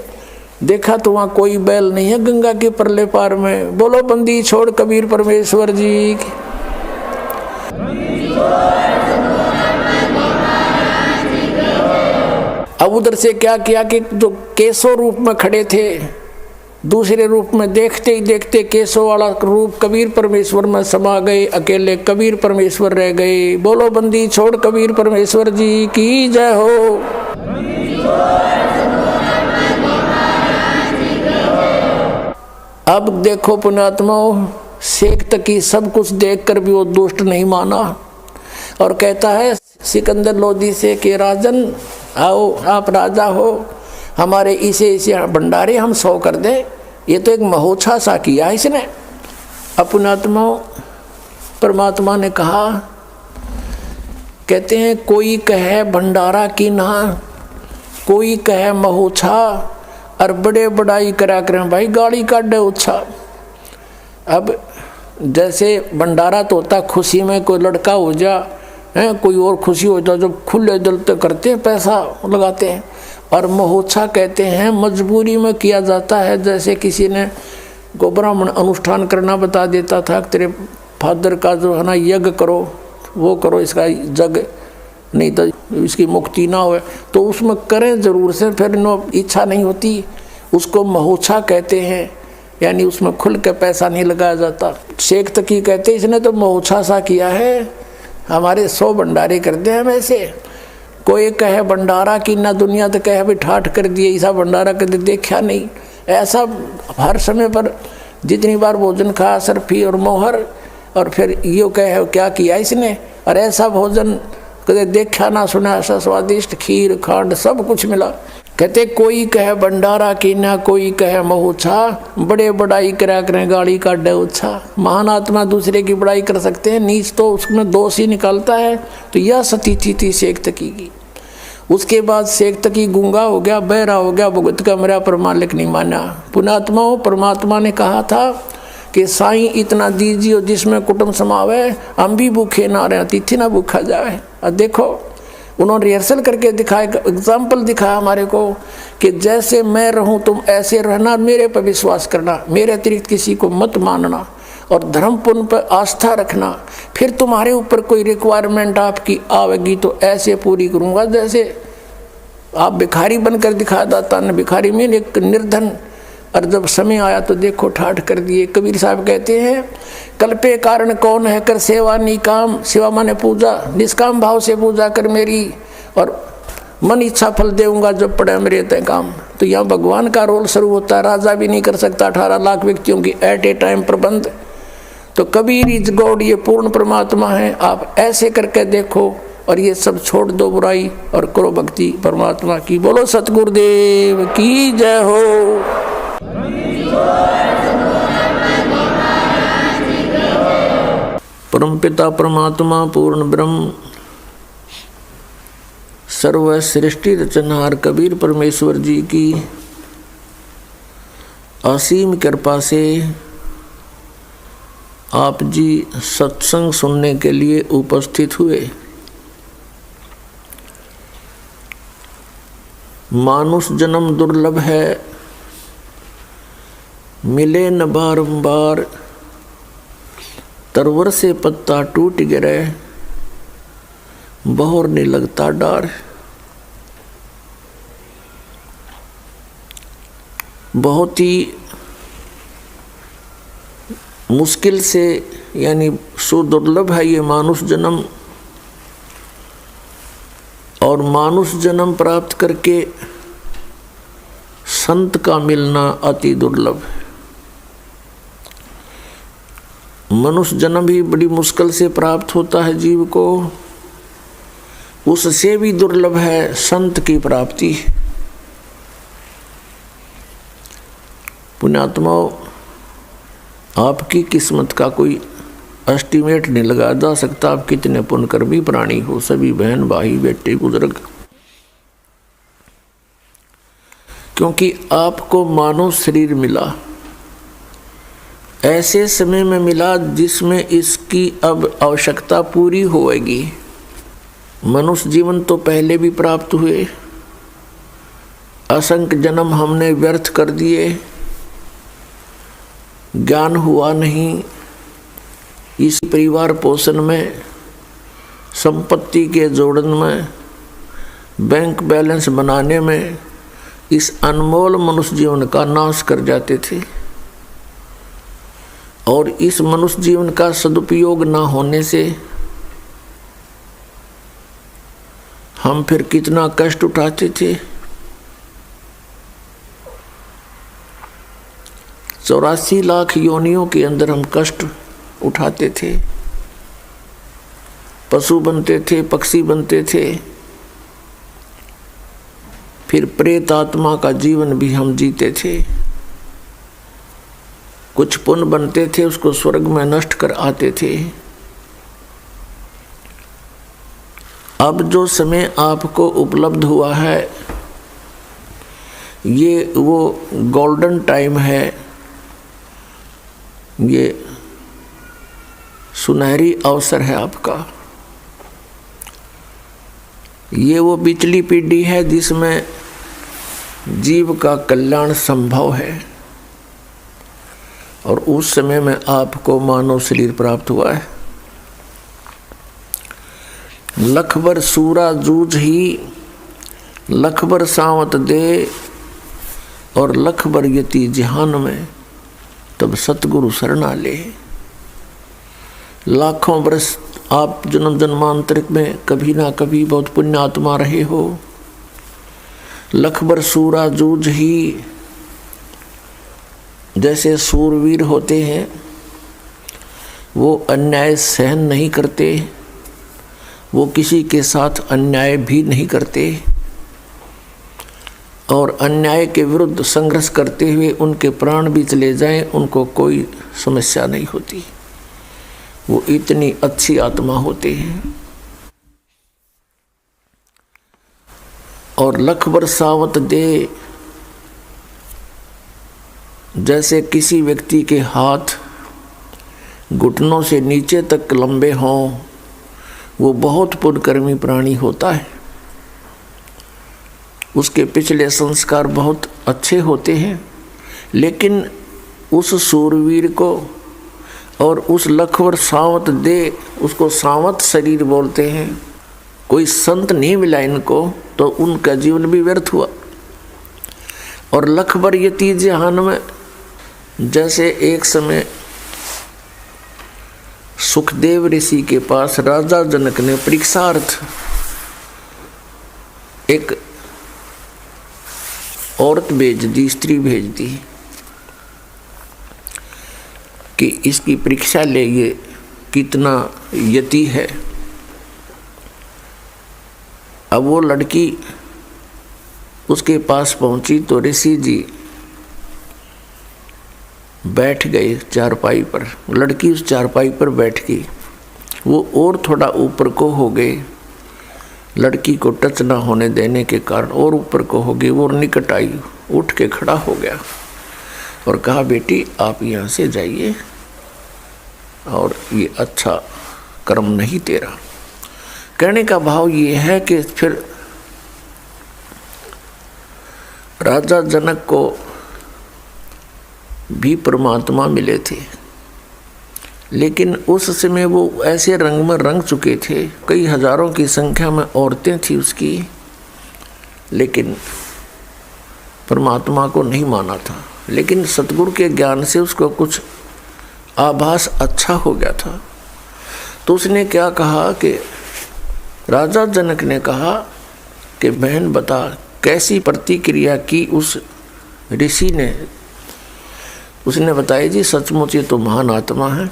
देखा तो वहाँ कोई बैल नहीं है गंगा के परले पार में। बोलो बंदी छोड़ कबीर परमेश्वर जी की। अब उधर से क्या किया कि जो केशव रूप में खड़े थे, दूसरे रूप में देखते ही देखते केशव वाला रूप कबीर परमेश्वर में समा गए, अकेले कबीर परमेश्वर रह गए। बोलो बंदी छोड़ कबीर परमेश्वर जी की जय हो। अब देखो पुण्यात्माओं, शेख तकी सब कुछ देखकर भी वो दुष्ट नहीं माना और कहता है सिकंदर लोधी से कि राजन आओ, आप राजा हो, हमारे इसे भंडारे हम 100 कर दें। ये तो एक महोत्सव सा किया इसने। पुण्यात्माओं, परमात्मा ने कहा, कहते हैं कोई कहे भंडारा की ना, कोई कहे महोत्सव और बड़े बड़ाई करा करें भाई गाड़ी काटे उत्साह। अब जैसे भंडारा तो होता खुशी में, कोई लड़का हो जा है, कोई और खुशी हो जाए, जब खुले दिल तो करते हैं, पैसा लगाते हैं। और महोत्सव कहते हैं मजबूरी में किया जाता है। जैसे किसी ने को ब्राह्मण अनुष्ठान करना बता देता था, तेरे फादर का जो है ना यज्ञ करो, वो करो, इसका जग नहीं तो इसकी मुक्ति ना हो, तो उसमें करें जरूर से, फिर नो इच्छा नहीं होती, उसको महोत्सव कहते हैं। यानी उसमें खुल के पैसा नहीं लगाया जाता। शेख तकी कहते इसने तो महोत्सव सा किया है, हमारे 100 भंडारे कर दे हम ऐसे। कोई कहे भंडारा की ना, दुनिया तो कहे भी ठाठ कर दिए, ऐसा भंडारा कभी देखा नहीं। ऐसा हर समय पर जितनी बार भोजन खाया सरफी और मोहर, और फिर यो कहे क्या किया इसने, और ऐसा भोजन कभी देखा ना सुना, ऐसा स्वादिष्ट खीर खांड सब कुछ मिला। कहते कोई कहे भंडारा की ना, कोई कहे महोत्सव, बड़े बड़ाई करा करें गाड़ी का डोछा। महान आत्मा दूसरे की बड़ाई कर सकते हैं, नीच तो उसमें दोष ही निकालता है। तो यह स्थिति थी शेख तकी की। उसके बाद शेख तकी गूंगा हो गया, बहरा हो गया, भुगत का मेरा पर मालिक नहीं माना। पुण्यात्माओं, परमात्मा ने कहा था कि साईं इतना दीजिए जिसमें कुटुंब समावे, हम भी भूखे ना रहे, तिथि ना भूखा जाए। और देखो उन्होंने रिहर्सल करके दिखाया, एग्जाम्पल दिखाया हमारे को कि जैसे मैं रहूं तुम ऐसे रहना, मेरे पर विश्वास करना, मेरे अतिरिक्त किसी को मत मानना। और धर्म पुण्य पर आस्था रखना। फिर तुम्हारे ऊपर कोई रिक्वायरमेंट आपकी आवेगी तो ऐसे पूरी करूँगा जैसे आप भिखारी बनकर दिखा दाता न भिखारी में एक निर्धन, और जब समय आया तो देखो ठाठ कर दिए। कबीर साहब कहते हैं कल्पे कारण कौन है कर सेवा निकाम, सेवा माने पूजा, निष्काम भाव से पूजा कर मेरी और मन इच्छा फल देऊंगा जब पड़े मेरे तय काम। तो यहाँ भगवान का रोल शुरू होता है। राजा भी नहीं कर सकता 18 लाख व्यक्तियों की एट ए टाइम प्रबंध। तो कबीर इज गॉड, ये पूर्ण परमात्मा है। आप ऐसे करके देखो और ये सब छोड़ दो बुराई और करो भक्ति परमात्मा की। बोलो सतगुरुदेव की जय हो। परमपिता परमात्मा पूर्ण ब्रह्म सर्व सृष्टि रचनहार कबीर परमेश्वर जी की असीम कृपा से आप जी सत्संग सुनने के लिए उपस्थित हुए। मानुष जन्म दुर्लभ है, मिले न बारंबार, तरवर से पत्ता टूट गिरे, बहोर नहीं लगता डार। बहुत ही मुश्किल से यानी सुदुर्लभ है ये मानुष जन्म, और मानुष जन्म प्राप्त करके संत का मिलना अति दुर्लभ है। मनुष्य जन्म भी बड़ी मुश्किल से प्राप्त होता है जीव को, उससे भी दुर्लभ है संत की प्राप्ति। पुण्यात्माओं, आपकी किस्मत का कोई एस्टिमेट नहीं लगाया जा सकता। आप कितने पुण्यकर्मी प्राणी हो, सभी बहन भाई बेटे बुजुर्ग, क्योंकि आपको मानव शरीर मिला, ऐसे समय में मिला जिसमें इसकी अब आवश्यकता पूरी होएगी। मनुष्य जीवन तो पहले भी प्राप्त हुए, असंख्य जन्म हमने व्यर्थ कर दिए, ज्ञान हुआ नहीं। इस परिवार पोषण में, संपत्ति के जोड़न में, बैंक बैलेंस बनाने में इस अनमोल मनुष्य जीवन का नाश कर जाते थे। और इस मनुष्य जीवन का सदुपयोग न होने से हम फिर कितना कष्ट उठाते थे। 84 लाख योनियों के अंदर हम कष्ट उठाते थे, पशु बनते थे, पक्षी बनते थे, फिर प्रेत आत्मा का जीवन भी हम जीते थे। कुछ पुण्य बनते थे, उसको स्वर्ग में नष्ट कर आते थे। अब जो समय आपको उपलब्ध हुआ है ये वो गोल्डन टाइम है, ये सुनहरी अवसर है आपका। ये वो पिछली पीढ़ी है जिसमें जीव का कल्याण संभव है, और उस समय में आपको मानव शरीर प्राप्त हुआ है। लखबर सूरा जूझ ही, लखबर सावत दे, और लखबर यति जहान में, तब सतगुरु शरणा ले। लाखों वर्ष आप जन्म जन्मांतरिक में कभी ना कभी बहुत पुण्यात्मा रहे हो। लखबर सूरा जूझ ही, जैसे सूरवीर होते हैं वो अन्याय सहन नहीं करते, वो किसी के साथ अन्याय भी नहीं करते, और अन्याय के विरुद्ध संघर्ष करते हुए उनके प्राण भी चले जाएं उनको कोई समस्या नहीं होती। वो इतनी अच्छी आत्मा होते हैं। और लखबर सावत दे, जैसे किसी व्यक्ति के हाथ घुटनों से नीचे तक लंबे हों, वो बहुत पुण्यकर्मी प्राणी होता है। उसके पिछले संस्कार बहुत अच्छे होते हैं, लेकिन उस सूरवीर को और उस लखवर सावत दे, उसको सावत शरीर बोलते हैं। कोई संत नहीं मिला इनको तो उनका जीवन भी व्यर्थ हुआ। और लखबर यति जहान में, जैसे एक समय सुखदेव ऋषि के पास राजा जनक ने परीक्षार्थ एक औरत भेज दी, स्त्री भेज दी कि इसकी परीक्षा ले, ये कितना यति है। अब वो लड़की उसके पास पहुंची तो ऋषि जी बैठ गए चारपाई पर। लड़की उस चारपाई पर बैठ गई, वो और थोड़ा ऊपर को हो गए, लड़की को टच ना होने देने के कारण और ऊपर को हो गई। वो निकट आई, उठ के खड़ा हो गया और कहा, बेटी आप यहाँ से जाइए और ये अच्छा कर्म नहीं तेरा। कहने का भाव ये है कि फिर राजा जनक को भी परमात्मा मिले थे, लेकिन उस समय वो ऐसे रंग में रंग चुके थे, कई हजारों की संख्या में औरतें थी उसकी, लेकिन परमात्मा को नहीं माना था। लेकिन सतगुरु के ज्ञान से उसको कुछ आभास अच्छा हो गया था। तो उसने क्या कहा कि राजा जनक ने कहा कि बहन बता कैसी प्रतिक्रिया की उस ऋषि ने। उसने बताया, जी सचमुच ये तो महान आत्मा है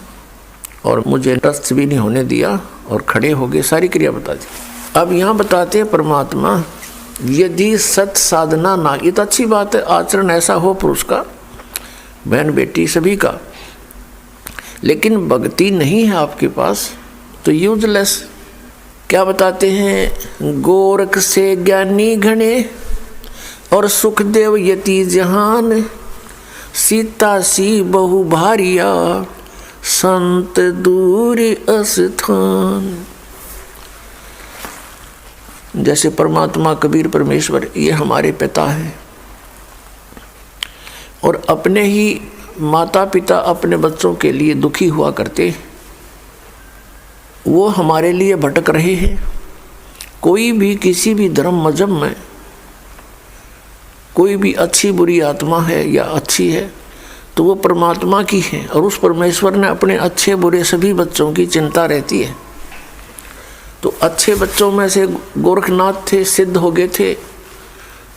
और मुझे रस्त भी नहीं होने दिया और खड़े हो गए, सारी क्रिया बता दी। अब यहाँ बताते हैं परमात्मा यदि सत साधना ना, ये तो अच्छी बात है, आचरण ऐसा हो पुरुष का, बहन बेटी सभी का, लेकिन भक्ति नहीं है आपके पास तो यूजलेस। क्या बताते हैं, गोरख से ज्ञानी घने और सुखदेव यति जहान, सीता सी बहु भारिया संत दूर अस्थान। जैसे परमात्मा कबीर परमेश्वर ये हमारे पिता हैं और अपने ही माता पिता अपने बच्चों के लिए दुखी हुआ करते, वो हमारे लिए भटक रहे हैं। कोई भी किसी भी धर्म मजहब में कोई भी अच्छी बुरी आत्मा है या अच्छी है तो वो परमात्मा की है और उस परमेश्वर ने अपने अच्छे बुरे सभी बच्चों की चिंता रहती है। तो अच्छे बच्चों में से गोरखनाथ थे, सिद्ध हो गए थे,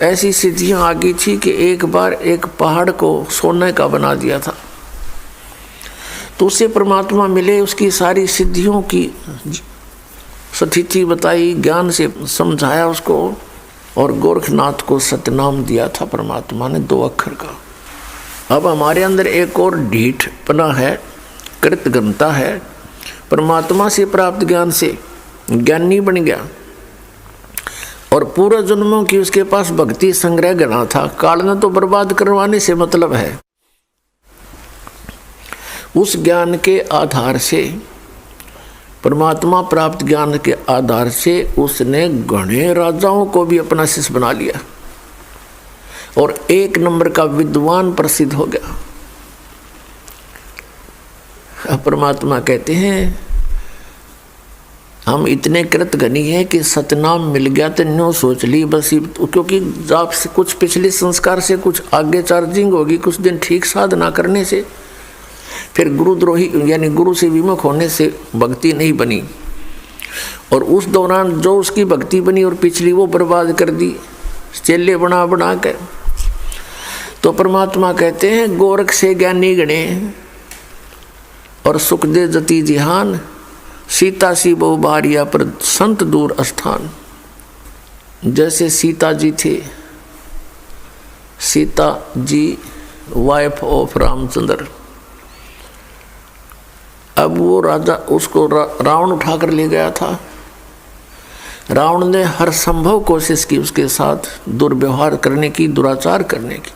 ऐसी सिद्धियां आ गई थी कि एक बार एक पहाड़ को सोने का बना दिया था। तो उससे परमात्मा मिले, उसकी सारी सिद्धियों की स्थिति बताई, ज्ञान से समझाया उसको और गोरखनाथ को सतनाम दिया था परमात्मा ने 2 अक्षर का। अब हमारे अंदर एक और ढीठपना है, कृतज्ञता है, परमात्मा से प्राप्त ज्ञान से ज्ञानी बन गया और पूर्व जन्मों की उसके पास भक्ति संग्रह गणा था। काल ने तो बर्बाद करवाने से मतलब है। उस ज्ञान के आधार से, परमात्मा प्राप्त ज्ञान के आधार से उसने घने राजाओं को भी अपना शिष्य बना लिया और 1 नंबर का विद्वान प्रसिद्ध हो गया। अब परमात्मा कहते हैं हम इतने कृतघ्नी हैं कि सतनाम मिल गया तो न्यों सोच ली बस, क्योंकि आपसे कुछ पिछले संस्कार से कुछ आगे चार्जिंग होगी, कुछ दिन ठीक साधना करने से, फिर गुरुद्रोही यानी गुरु से विमुख होने से भक्ति नहीं बनी और उस दौरान जो उसकी भक्ति बनी और पिछली वो बर्बाद कर दी चेले बना बना के। तो परमात्मा कहते हैं गोरख से ज्ञानी गणे और सुखदेव जति जिहान, सीता सी बहु बारिया पर संत दूर स्थान। जैसे सीता जी थे, सीता जी वाइफ ऑफ रामचंद्र, अब वो राजा उसको रावण उठाकर ले गया था। रावण ने हर संभव कोशिश की उसके साथ दुर्व्यवहार करने की, दुराचार करने की,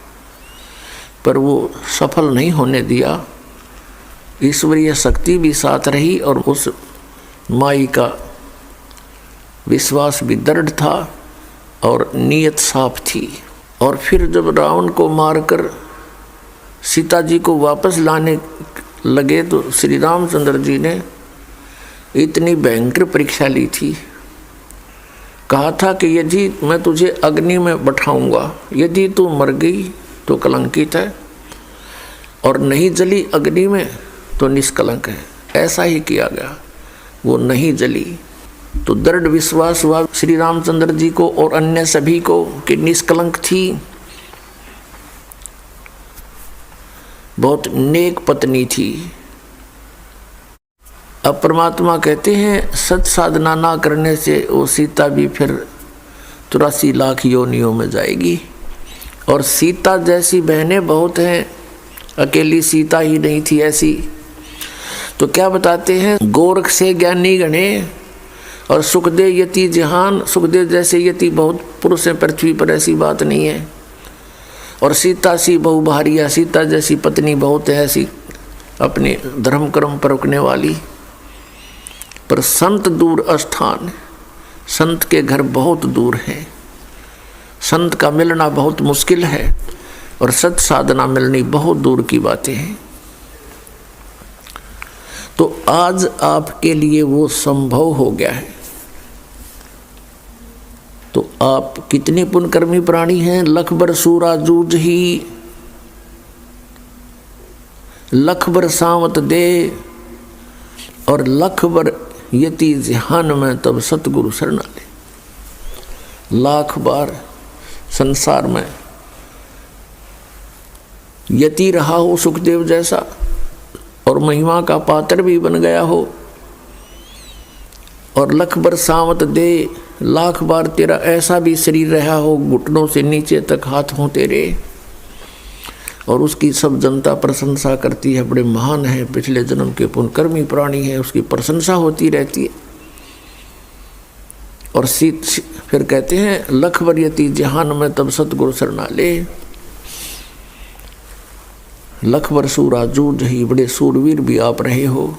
पर वो सफल नहीं होने दिया। ईश्वरीय शक्ति भी साथ रही और उस माई का विश्वास भी दृढ़ था और नीयत साफ थी। और फिर जब रावण को मारकर सीता जी को वापस लगे तो श्री रामचंद्र जी ने इतनी भयंकर परीक्षा ली थी। कहा था कि यदि मैं तुझे अग्नि में बैठाऊंगा, यदि तू मर गई तो कलंकित है, और नहीं जली अग्नि में तो निष्कलंक है। ऐसा ही किया गया, वो नहीं जली। तो दृढ़ विश्वास हुआ श्री रामचंद्र जी को और अन्य सभी को कि निष्कलंक थी। बहुत नेक पत्नी थी। अब परमात्मा कहते हैं सत साधना ना करने से वो सीता भी फिर 83 लाख योनियों में जाएगी। और सीता जैसी बहनें बहुत हैं, अकेली सीता ही नहीं थी ऐसी। तो क्या बताते हैं, गोरख से ज्ञानी गणे और सुखदेव यति जहान। सुखदेव जैसे यति बहुत पुरुष हैं पृथ्वी पर, ऐसी बात नहीं है। और सीता सी बहु भारिया, सीता जैसी पत्नी बहुत है ऐसी, अपने धर्म कर्म पर रुकने वाली। पर संत दूर स्थान, संत के घर बहुत दूर है, संत का मिलना बहुत मुश्किल है, और सत साधना मिलनी बहुत दूर की बातें हैं। तो आज आपके लिए वो संभव हो गया है। तो आप कितने पुण्यकर्मी प्राणी हैं। लख बर सूरा जूझ ही, लख बर सावत दे, और लख बर यति जिहान में तब सतगुरु शरणा ले। लाख बार संसार में यति रहा हो सुखदेव जैसा, और महिमा का पात्र भी बन गया हो, और लख बर सावत दे, लाख बार तेरा ऐसा भी शरीर रहा हो घुटनों से नीचे तक हाथ हों तेरे, और उसकी सब जनता प्रशंसा करती है, बड़े महान है, पिछले जन्म के पुण्यकर्मी प्राणी है, उसकी प्रशंसा होती रहती है। और फिर कहते हैं लख बर यति जहान में तब सतगुरु शरणा ले। लख बर सूरा जूझ ही, बड़े सूरवीर भी आप रहे हो,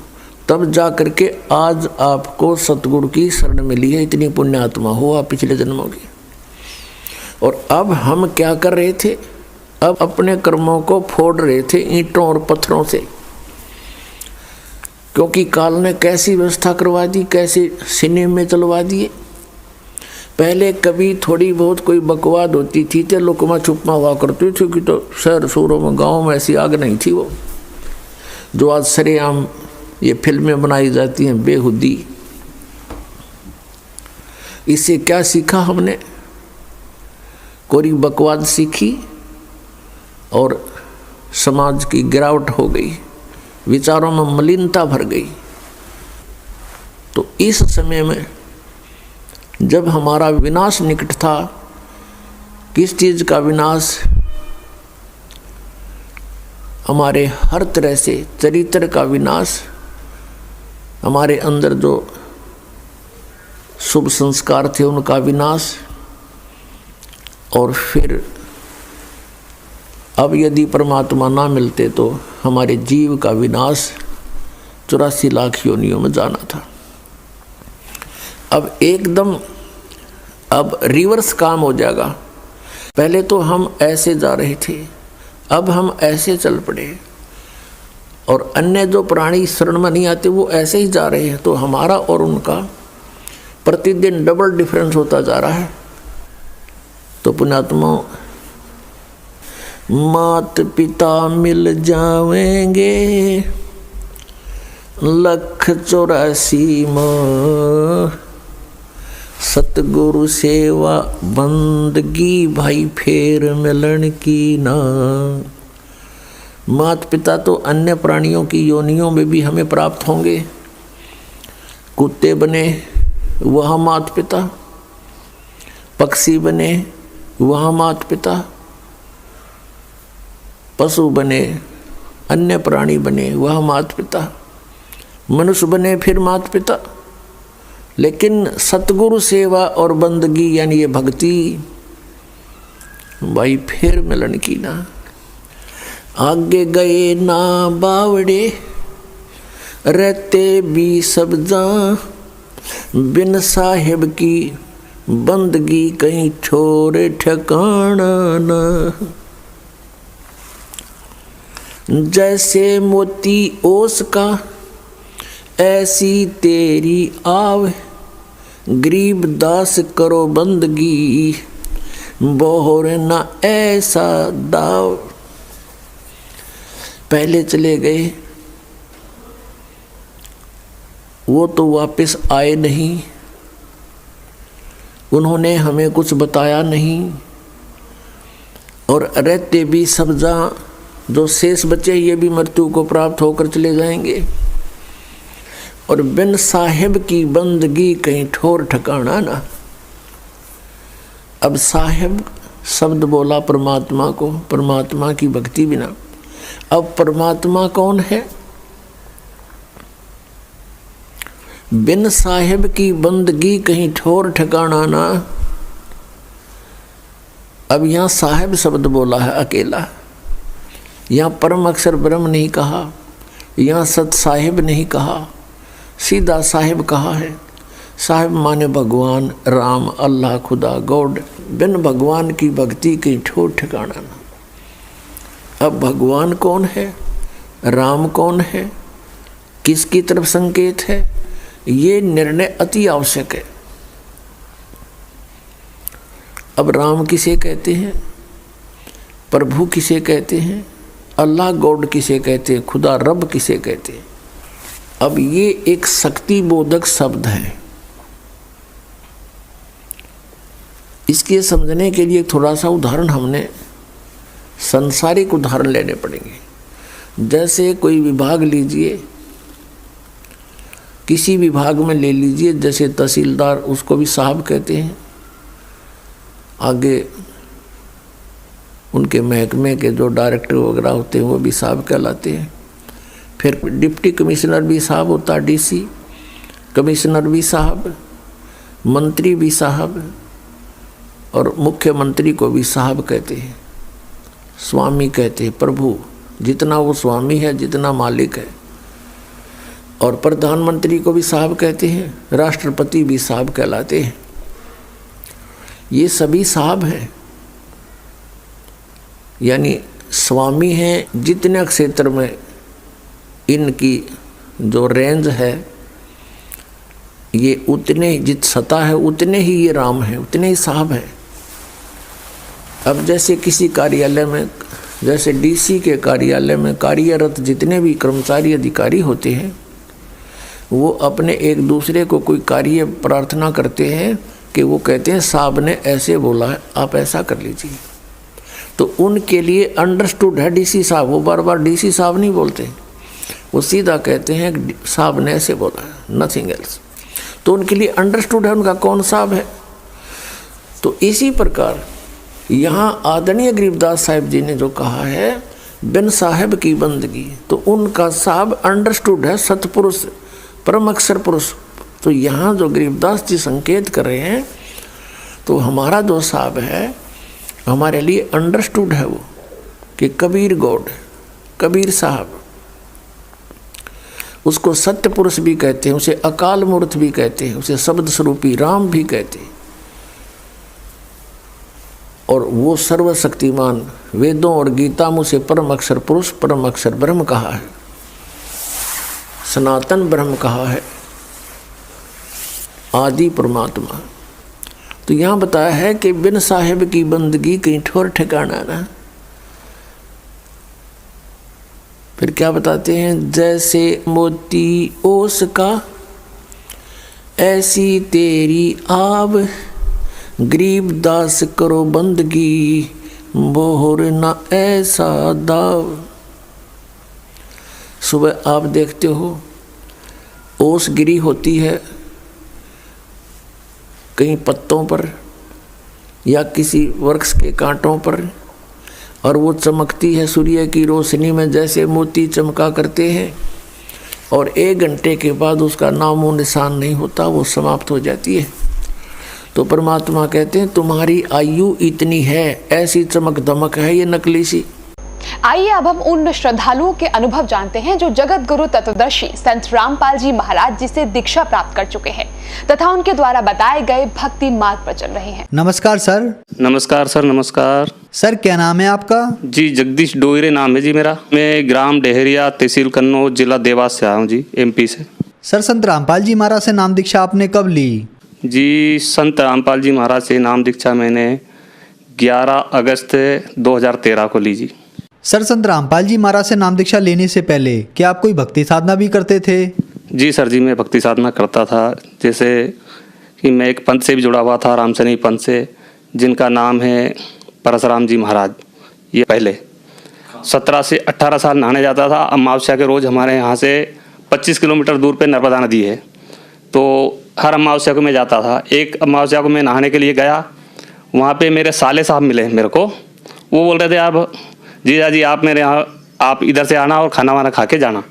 तब जा करके आज आपको सतगुरु की शरण मिली है। इतनी पुण्यात्मा हो आप पिछले जन्मों की। और अब हम क्या कर रहे थे, अब अपने कर्मों को फोड़ रहे थे ईंटों और पत्थरों से, क्योंकि काल ने कैसी व्यवस्था करवा दी, कैसे सीने में चलवा दिए। पहले कभी थोड़ी बहुत कोई बकवाद होती थी तो लुकमा छुपमा हुआ करती थी कि तो शहर शोरों में गाँव में ऐसी आग नहीं थी वो, जो आज सरेआम ये फिल्में बनाई जाती हैं बेहुदी। इससे क्या सीखा हमने, कोई बकवाद सीखी और समाज की गिरावट हो गई, विचारों में मलिनता भर गई। तो इस समय में जब हमारा विनाश निकट था, किस चीज़ का विनाश, हमारे हर तरह से चरित्र का विनाश, हमारे अंदर जो शुभ संस्कार थे उनका विनाश, और फिर अब यदि परमात्मा ना मिलते तो हमारे जीव का विनाश, 84 लाख योनियों में जाना था। अब एकदम अब रिवर्स काम हो जाएगा। पहले तो हम ऐसे जा रहे थे, अब हम ऐसे चल पड़े, और अन्य जो प्राणी शरण में नहीं आते वो ऐसे ही जा रहे हैं। तो हमारा और उनका प्रतिदिन डबल डिफरेंस होता जा रहा है। तो पुण्यात्मा, मात पिता मिल जावेंगे 184 माह, सतगुरु सेवा बंदगी भाई फेर मिलन की ना। मात पिता तो अन्य प्राणियों की योनियों में भी हमें प्राप्त होंगे। कुत्ते बने वह मात पिता, पक्षी बने वह मात पिता, पशु बने, अन्य प्राणी बने वह मात पिता, मनुष्य बने फिर मात पिता। लेकिन सतगुरु सेवा और बंदगी यानी ये भक्ति भाई फिर मिलन की ना। आगे गए ना बावड़े रहते भी सब जा, बिन साहिब की बंदगी कहीं छोरे ठिकाना ना। जैसे मोती ओस का ऐसी तेरी आव, गरीब दास करो बंदगी बोहर न ऐसा दाव। पहले चले गए वो तो वापस आए नहीं, उन्होंने हमें कुछ बताया नहीं, और रहते भी सब जहाँ जो शेष बचे ये भी मृत्यु को प्राप्त होकर चले जाएंगे। और बिन साहिब की बंदगी कहीं ठोर ठिकाना ना। अब साहिब शब्द बोला परमात्मा को, परमात्मा की भक्ति बिना। अब परमात्मा कौन है? बिन साहिब की बंदगी कहीं ठोर ठिकाना ना। अब यहाँ साहिब शब्द बोला है अकेला, यहाँ परम अक्षर ब्रह्म नहीं कहा, यहाँ सत साहिब नहीं कहा, सीधा साहिब कहा है। साहिब माने भगवान, राम, अल्लाह, खुदा, गॉड। बिन भगवान की भक्ति कहीं ठोर ठिकाना ना। अब भगवान कौन है, राम कौन है, किसकी तरफ संकेत है, ये निर्णय अति आवश्यक है। अब राम किसे कहते हैं, प्रभु किसे कहते हैं, अल्लाह गॉड किसे कहते हैं, खुदा रब किसे कहते हैं। अब ये एक शक्ति बोधक शब्द है। इसके समझने के लिए थोड़ा सा उदाहरण हमने संसारिक उदाहरण लेने पड़ेंगे। जैसे कोई विभाग लीजिए, किसी विभाग में ले लीजिए, जैसे तहसीलदार, उसको भी साहब कहते हैं। आगे उनके महकमे के जो डायरेक्टर वगैरह होते हैं वो भी साहब कहलाते हैं। फिर डिप्टी कमिश्नर भी साहब होता है, डीसी, कमिश्नर भी साहब, मंत्री भी साहब, और मुख्यमंत्री को भी साहब कहते हैं, स्वामी कहते हैं। प्रभु जितना वो स्वामी है, जितना मालिक है। और प्रधानमंत्री को भी साहब कहते हैं, राष्ट्रपति भी साहब कहलाते हैं। ये सभी साहब हैं, यानी स्वामी हैं। जितने क्षेत्र में इनकी जो रेंज है, ये उतने जित सता है, उतने ही ये राम हैं, उतने ही साहब हैं। अब जैसे किसी कार्यालय में, जैसे डीसी के कार्यालय में कार्यरत जितने भी कर्मचारी अधिकारी होते हैं, वो अपने एक दूसरे को कोई कार्य प्रार्थना करते हैं कि वो कहते हैं साहब ने ऐसे बोला है, आप ऐसा कर लीजिए। तो उनके लिए अंडरस्टूड है डीसी साहब। वो बार बार डीसी साहब नहीं बोलते, वो सीधा कहते हैं साहब ने ऐसे बोला है, नथिंग एल्स। तो उनके लिए अंडरस्टूड है उनका कौन साहब है। तो इसी प्रकार यहाँ आदरणीय गरीबदास साहिब जी ने जो कहा है बिन साहिब की बंदगी, तो उनका साहब अंडरस्टूड है, सतपुरुष, परम अक्षर पुरुष। तो यहाँ जो गरीबदास जी संकेत कर रहे हैं, तो हमारा जो साहब है हमारे लिए अंडरस्टूड है वो, कि कबीर गॉड, कबीर साहब। उसको सत्य पुरुष भी कहते हैं, उसे अकाल मूर्त भी कहते हैं, उसे शब्द स्वरूपी राम भी कहते हैं। और वो सर्वशक्तिमान, वेदों और गीता में उसे परम अक्षर पुरुष, परम अक्षर ब्रह्म कहा है, सनातन ब्रह्म कहा है, आदि परमात्मा। तो यहाँ बताया है कि बिन साहिब की बंदगी कहीं ठोर ठिकाना ना। फिर क्या बताते हैं, जैसे मोती ओस का ऐसी तेरी आब, गरीब दास करो बंदगी बोहर न ऐसा दाव। सुबह आप देखते हो ओस गिरी होती है कहीं पत्तों पर या किसी वृक्ष के कांटों पर, और वो चमकती है सूर्य की रोशनी में जैसे मोती चमका करते हैं, और 1 घंटे के बाद उसका नामो निशान नहीं होता, वो समाप्त हो जाती है। तो परमात्मा कहते हैं तुम्हारी आयु इतनी है, ऐसी चमक दमक है ये नकली सी, आइए अब हम उन श्रद्धालुओं के अनुभव जानते हैं जो जगत गुरु तत्वदर्शी संत रामपाल जी महाराज जी से दीक्षा प्राप्त कर चुके हैं तथा उनके द्वारा बताए गए भक्ति मार्ग पर चल रहे हैं। नमस्कार सर। नमस्कार सर। नमस्कार सर, क्या नाम है आपका? जी जगदीश डोयरे नाम है जी मेरा। मैं ग्राम डेहरिया, तहसील कन्नौज, जिला देवास से आया हूँ जी, MP से। सर, संत रामपाल जी महाराज से नाम दीक्षा आपने कब ली? जी संत रामपाल जी महाराज से नाम दीक्षा मैंने 11 अगस्त 2013 को ली जी। सर, संत रामपाल जी महाराज से नाम दीक्षा लेने से पहले क्या आप कोई भक्ति साधना भी करते थे? जी सर जी, मैं भक्ति साधना करता था। जैसे कि मैं एक पंथ से भी जुड़ा हुआ था, रामसनी पंथ से, जिनका नाम है परशुराम जी महाराज। ये पहले 17 से 18 साल नहाने जाता था। अमावस्या के रोज़ हमारे यहाँ से 25 किलोमीटर दूर पे नर्मदा नदी है, तो हर अमावस्या को मैं जाता था। एक अमावस्या को मैं नहाने के लिए गया, वहाँ पे मेरे साले साहब मिले मेरे को। वो बोल रहे थे, यार जीजा जी आप मेरे यहाँ, आप इधर से आना और खाना वाना खा के जाना।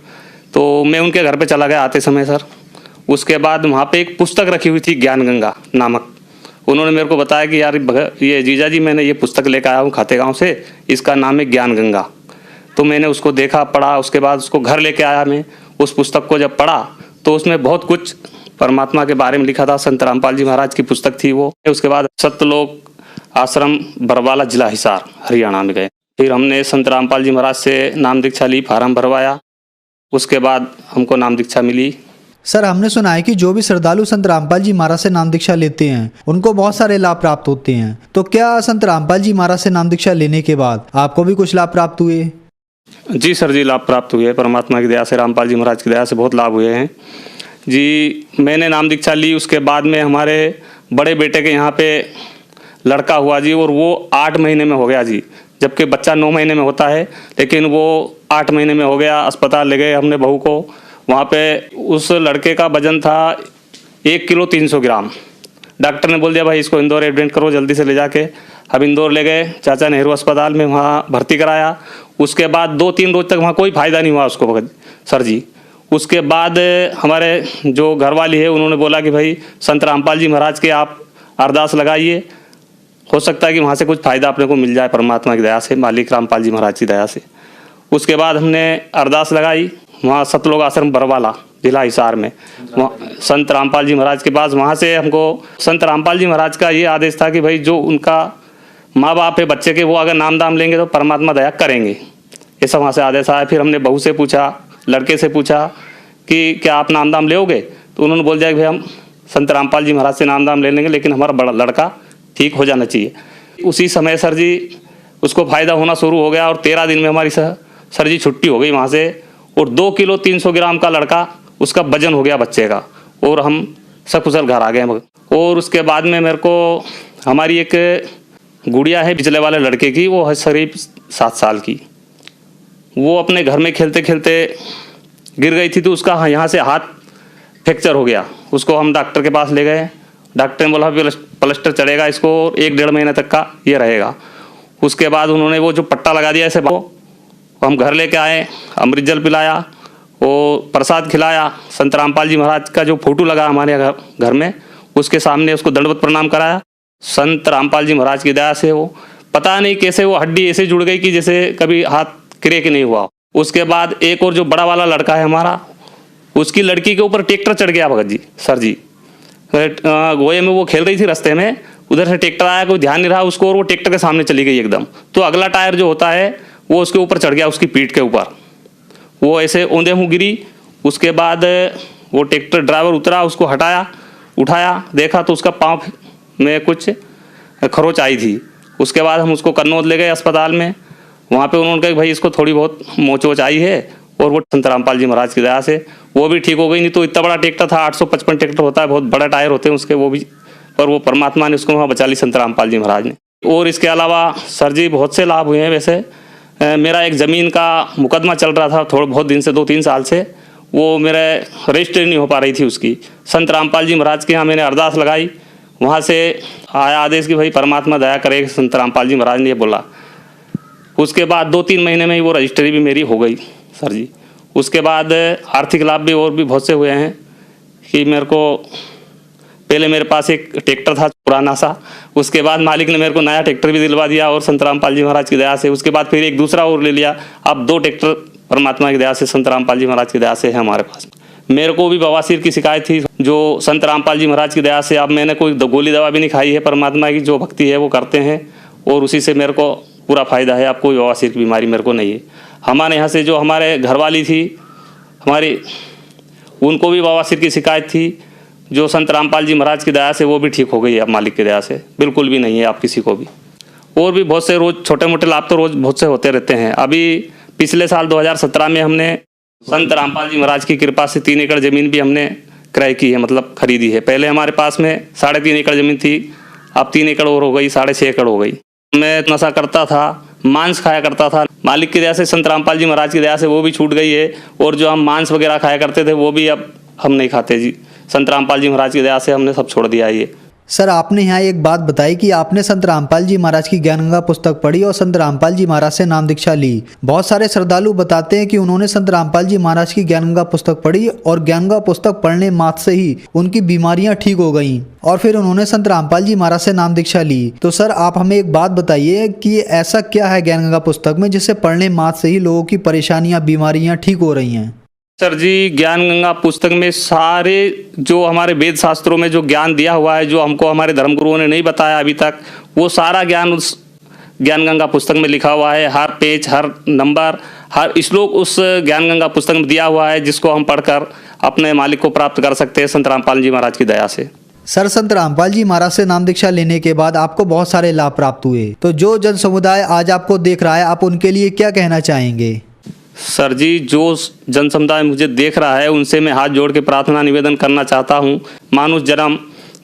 तो मैं उनके घर पे चला गया आते समय सर। उसके बाद वहाँ पे एक पुस्तक रखी हुई थी, ज्ञान गंगा नामक। उन्होंने मेरे को बताया कि यार ये जीजा जी मैंने ये पुस्तक लेकर आया हूँ खाते गाँव से, इसका नाम है ज्ञान गंगा। तो मैंने उसको देखा, पढ़ा, उसके बाद उसको घर लेके आया। मैं उस पुस्तक को जब पढ़ा तो उसमें बहुत कुछ परमात्मा के बारे में लिखा था। संत रामपाल जी महाराज की पुस्तक थी वो। उसके बाद सतलोक आश्रम बरवाला, जिला हिसार, हरियाणा में गए। फिर हमने संत रामपाल जी महाराज से नाम दीक्षा ली, फार्म भरवाया। उसके बाद हमको नाम दीक्षा मिली। सर, हमने सुना है कि जो भी श्रद्धालु संत रामपाल जी महाराज से नाम दीक्षा लेते हैं उनको बहुत सारे लाभ प्राप्त होते हैं। तो क्या संत रामपाल जी महाराज से नाम दीक्षा लेने के बाद आपको भी कुछ लाभ प्राप्त हुए? जी सर जी, लाभ प्राप्त हुए परमात्मा की दया से, रामपाल जी महाराज की दया से बहुत लाभ हुए हैं जी। मैंने नाम दीक्षा ली, उसके बाद में हमारे बड़े बेटे के यहाँ पे लड़का हुआ जी, और वो 8 महीने में हो गया जी। जबकि बच्चा 9 महीने में होता है, लेकिन वो 8 महीने में हो गया। अस्पताल ले गए हमने बहू को। वहाँ पे उस लड़के का वजन था 1 किलो 300 ग्राम। डॉक्टर ने बोल दिया भाई इसको इंदौर एडमिट करो जल्दी से ले जाके। अब इंदौर ले गए चाचा नेहरू अस्पताल में, वहाँ भर्ती कराया। उसके बाद 2-3 रोज तक वहाँ कोई फ़ायदा नहीं हुआ उसको सर जी। उसके बाद हमारे जो घरवाली है उन्होंने बोला कि भाई संत रामपाल जी महाराज के आप अरदास लगाइए, हो सकता है कि वहाँ से कुछ फ़ायदा अपने को मिल जाए परमात्मा की दया से, मालिक रामपाल जी महाराज की दया से। उसके बाद हमने अरदास लगाई वहाँ सतलोक आश्रम बरवाला, जिला हिसार में, वहाँ संत रामपाल जी महाराज के पास। वहाँ से हमको संत रामपाल जी महाराज का ये आदेश था कि भाई जो उनका माँ बाप है बच्चे के, वो अगर नाम दाम लेंगे तो परमात्मा दया करेंगे, ऐसा वहाँ से आदेश आया। फिर हमने बहू से पूछा, लड़के से पूछा कि क्या आप नाम दाम लेोगे? तो उन्होंने बोल दिया कि भाई हम संत रामपाल जी महाराज से नाम दाम ले लेंगे, लेकिन हमारा बड़ा लड़का ठीक हो जाना चाहिए। उसी समय सर जी उसको फ़ायदा होना शुरू हो गया, और 13 दिन में हमारी सर जी छुट्टी हो गई वहाँ से। और 2 किलो 300 ग्राम का लड़का उसका वजन हो गया बच्चे का, और हम सकुशल घर आ गए। और उसके बाद में मेरे को हमारी एक गुड़िया है पिछले वाले लड़के की, वो है करीब 7 साल की। वो अपने घर में खेलते खेलते गिर गई थी, तो उसका यहाँ से हाथ फ्रैक्चर हो गया। उसको हम डॉक्टर के पास ले गए। डॉक्टर ने बोला प्लास्टर चढ़ेगा इसको, 1-1.5 महीने तक का ये रहेगा। उसके बाद उन्होंने वो जो पट्टा लगा दिया ऐसे, हम घर लेके आए, अमृत जल पिलाया, वो प्रसाद खिलाया। संत रामपाल जी महाराज का जो फोटो लगा हमारे घर में, उसके सामने उसको दंडवत प्रणाम कराया। संत रामपाल जी महाराज की दया से वो पता नहीं कैसे वो हड्डी ऐसे जुड़ गई कि जैसे कभी हाथ क्रैक नहीं हुआ। उसके बाद एक और जो बड़ा वाला लड़का है हमारा, उसकी लड़की के ऊपर ट्रैक्टर चढ़ गया भगत जी, सर जी। गोये में वो खेल रही थी, रास्ते में उधर से ट्रैक्टर आया, कोई ध्यान नहीं रहा उसको, और वो ट्रैक्टर के सामने चली गई एकदम। तो अगला टायर जो होता है वो उसके ऊपर चढ़ गया, उसकी पीठ के ऊपर। वो ऐसे औंधे मुँह गिरी। उसके बाद वो ट्रैक्टर ड्राइवर उतरा, उसको हटाया, उठाया, देखा तो उसका पाँव में कुछ खरोच आई थी। उसके बाद हम उसको कन्नौज ले गए अस्पताल में। वहाँ पे उन्होंने कहा भाई इसको थोड़ी बहुत मोच आई है, और वो संत रामपाल जी महाराज की दया से वो भी ठीक हो गई। नहीं तो इतना बड़ा ट्रैक्टर था, 855 ट्रैक्टर होता है, बहुत बड़ा टायर होते हैं उसके, वो भी, पर वो परमात्मा ने उसको वहाँ बचा ली, संत रामपाल जी महाराज ने। और इसके अलावा सर जी बहुत से लाभ हुए हैं। वैसे मेरा एक ज़मीन का मुकदमा चल रहा था थोड़ा बहुत दिन से, 2-3 साल से, वो मेरे रजिस्ट्री नहीं हो पा रही थी उसकी। संत रामपाल जी महाराज के यहाँ मैंने अरदास लगाई, वहाँ से आया आदेश कि भाई परमात्मा दया करे, संत रामपाल जी महाराज ने ये बोला। उसके बाद 2-3 महीने में ही वो रजिस्ट्री भी मेरी हो गई सर जी। उसके बाद आर्थिक लाभ भी और भी बहुत से हुए हैं कि मेरे को पहले मेरे पास एक ट्रैक्टर था पुराना सा, उसके बाद मालिक ने मेरे को नया ट्रैक्टर भी दिलवा दिया और संत रामपाल जी महाराज की दया से। उसके बाद फिर एक दूसरा और ले लिया। अब 2 ट्रैक्टर परमात्मा की दया से, संत रामपाल जी महाराज की दया से है हमारे पास। मेरे को भी बवासीर की शिकायत थी, जो संत रामपाल जी महाराज की दया से अब मैंने कोई गोली दवा भी नहीं खाई है। परमात्मा की जो भक्ति है वो करते हैं और उसी से मेरे को पूरा फायदा है। अब कोई बवासीर की बीमारी मेरे को नहीं है। हमारे यहाँ से जो हमारे घरवाली थी हमारी, उनको भी बवासीर की शिकायत थी, जो संत रामपाल जी महाराज की दया से वो भी ठीक हो गई है अब मालिक की दया से। बिल्कुल भी नहीं है आप किसी को भी। और भी बहुत से रोज़ छोटे मोटे लाभ तो रोज़ बहुत से होते रहते हैं। अभी पिछले साल 2017 में हमने संत रामपाल जी महाराज की कृपा से 3 एकड़ ज़मीन भी हमने क्रय की है, मतलब खरीदी है। पहले हमारे पास में 3.5 एकड़ ज़मीन थी, अब 3 एकड़ और हो गई, 6.5 एकड़ हो गई। मैं नशा करता था, मांस खाया करता था। मालिक की दया से, संत रामपाल जी महाराज की दया से वो भी छूट गई है। और जो हम मांस वगैरह खाया करते थे वो भी अब हम नहीं खाते जी। संत रामपाल जी महाराज की दया से हमने सब छोड़ दिया ये। सर, आपने यहाँ एक बात बताई कि आपने संत रामपाल जी महाराज की ज्ञानगंगा पुस्तक पढ़ी और संत रामपाल जी महाराज से नाम दीक्षा ली। बहुत सारे श्रद्धालु बताते हैं कि उन्होंने संत रामपाल जी महाराज की ज्ञानगंगा पुस्तक पढ़ी और ज्ञानगंगा पुस्तक पढ़ने मात्र से ही उनकी बीमारियां ठीक हो गईं और फिर उन्होंने संत रामपाल जी महाराज से नाम दीक्षा ली। तो सर, आप हमें एक बात बताइए कि ऐसा क्या है ज्ञानगंगा पुस्तक में जिससे पढ़ने मात्र से ही लोगों की परेशानियां, बीमारियां ठीक हो रही हैं? सर जी, ज्ञान गंगा पुस्तक में सारे जो हमारे वेद शास्त्रों में जो ज्ञान दिया हुआ है, जो हमको हमारे धर्मगुरुओं ने नहीं बताया अभी तक, वो सारा ज्ञान उस ज्ञान गंगा पुस्तक में लिखा हुआ है। हर पेज, हर नंबर, हर श्लोक उस ज्ञान गंगा पुस्तक में दिया हुआ है, जिसको हम पढ़कर अपने मालिक को प्राप्त कर सकते हैं संत रामपाल जी महाराज की दया से। सर, संत रामपाल जी महाराज से नाम दीक्षा लेने के बाद आपको बहुत सारे लाभ प्राप्त हुए। तो जो जन समुदाय आज आपको देख रहा है, आप उनके लिए क्या कहना चाहेंगे? सर जी, जो जन समुदाय मुझे देख रहा है उनसे मैं हाथ जोड़ के प्रार्थना निवेदन करना चाहता हूँ। मानुष जन्म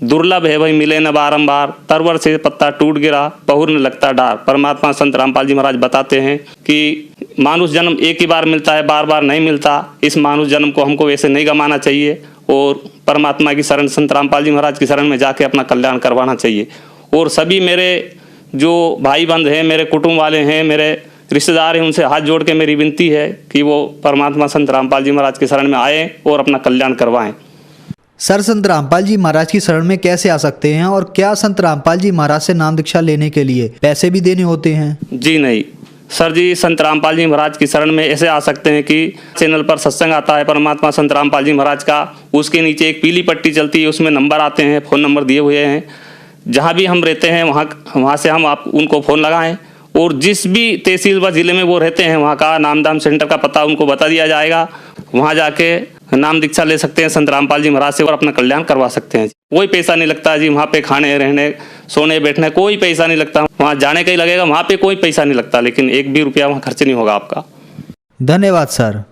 दुर्लभ है, वही मिले न बारंबार, तरवर से पत्ता टूट गिरा, पहुर न लगता डार। परमात्मा संत रामपाल जी महाराज बताते हैं कि मानुष जन्म एक ही बार मिलता है, बार बार नहीं मिलता। इस मानुष जन्म को हमको वैसे नहीं गंवाना चाहिए और परमात्मा की शरण, संत रामपाल जी महाराज की शरण में जाके अपना कल्याण करवाना चाहिए। और सभी मेरे जो भाई बंध हैं, मेरे कुटुंब वाले हैं, मेरे रिश्तेदार हैं, उनसे हाथ जोड़ के मेरी विनती है कि वो परमात्मा संत रामपाल जी महाराज की शरण में आए और अपना कल्याण करवाएं। सर, संत रामपाल जी महाराज की शरण में कैसे आ सकते हैं और क्या संत रामपाल जी महाराज से नाम दीक्षा लेने के लिए पैसे भी देने होते हैं? जी नहीं सर जी, संत रामपाल जी महाराज की शरण में ऐसे आ सकते हैं कि चैनल पर सत्संग आता है परमात्मा संत रामपाल जी महाराज का, उसके नीचे एक पीली पट्टी चलती है, उसमें नंबर आते हैं, फ़ोन नंबर दिए हुए हैं। जहाँ भी हम रहते हैं वहाँ से हम आप उनको फ़ोन लगाएं और जिस भी तहसील व जिले में वो रहते हैं वहाँ का नाम दाम सेंटर का पता उनको बता दिया जाएगा। वहाँ जाके नाम दीक्षा ले सकते हैं संत रामपाल जी महाराज से और अपना कल्याण करवा सकते हैं। कोई पैसा नहीं लगता जी, वहाँ पे खाने, रहने, सोने, बैठने कोई पैसा नहीं लगता। वहाँ जाने का ही लगेगा, वहाँ पे कोई पैसा नहीं लगता, लेकिन 1 भी रुपया वहाँ खर्च नहीं होगा आपका। धन्यवाद सर।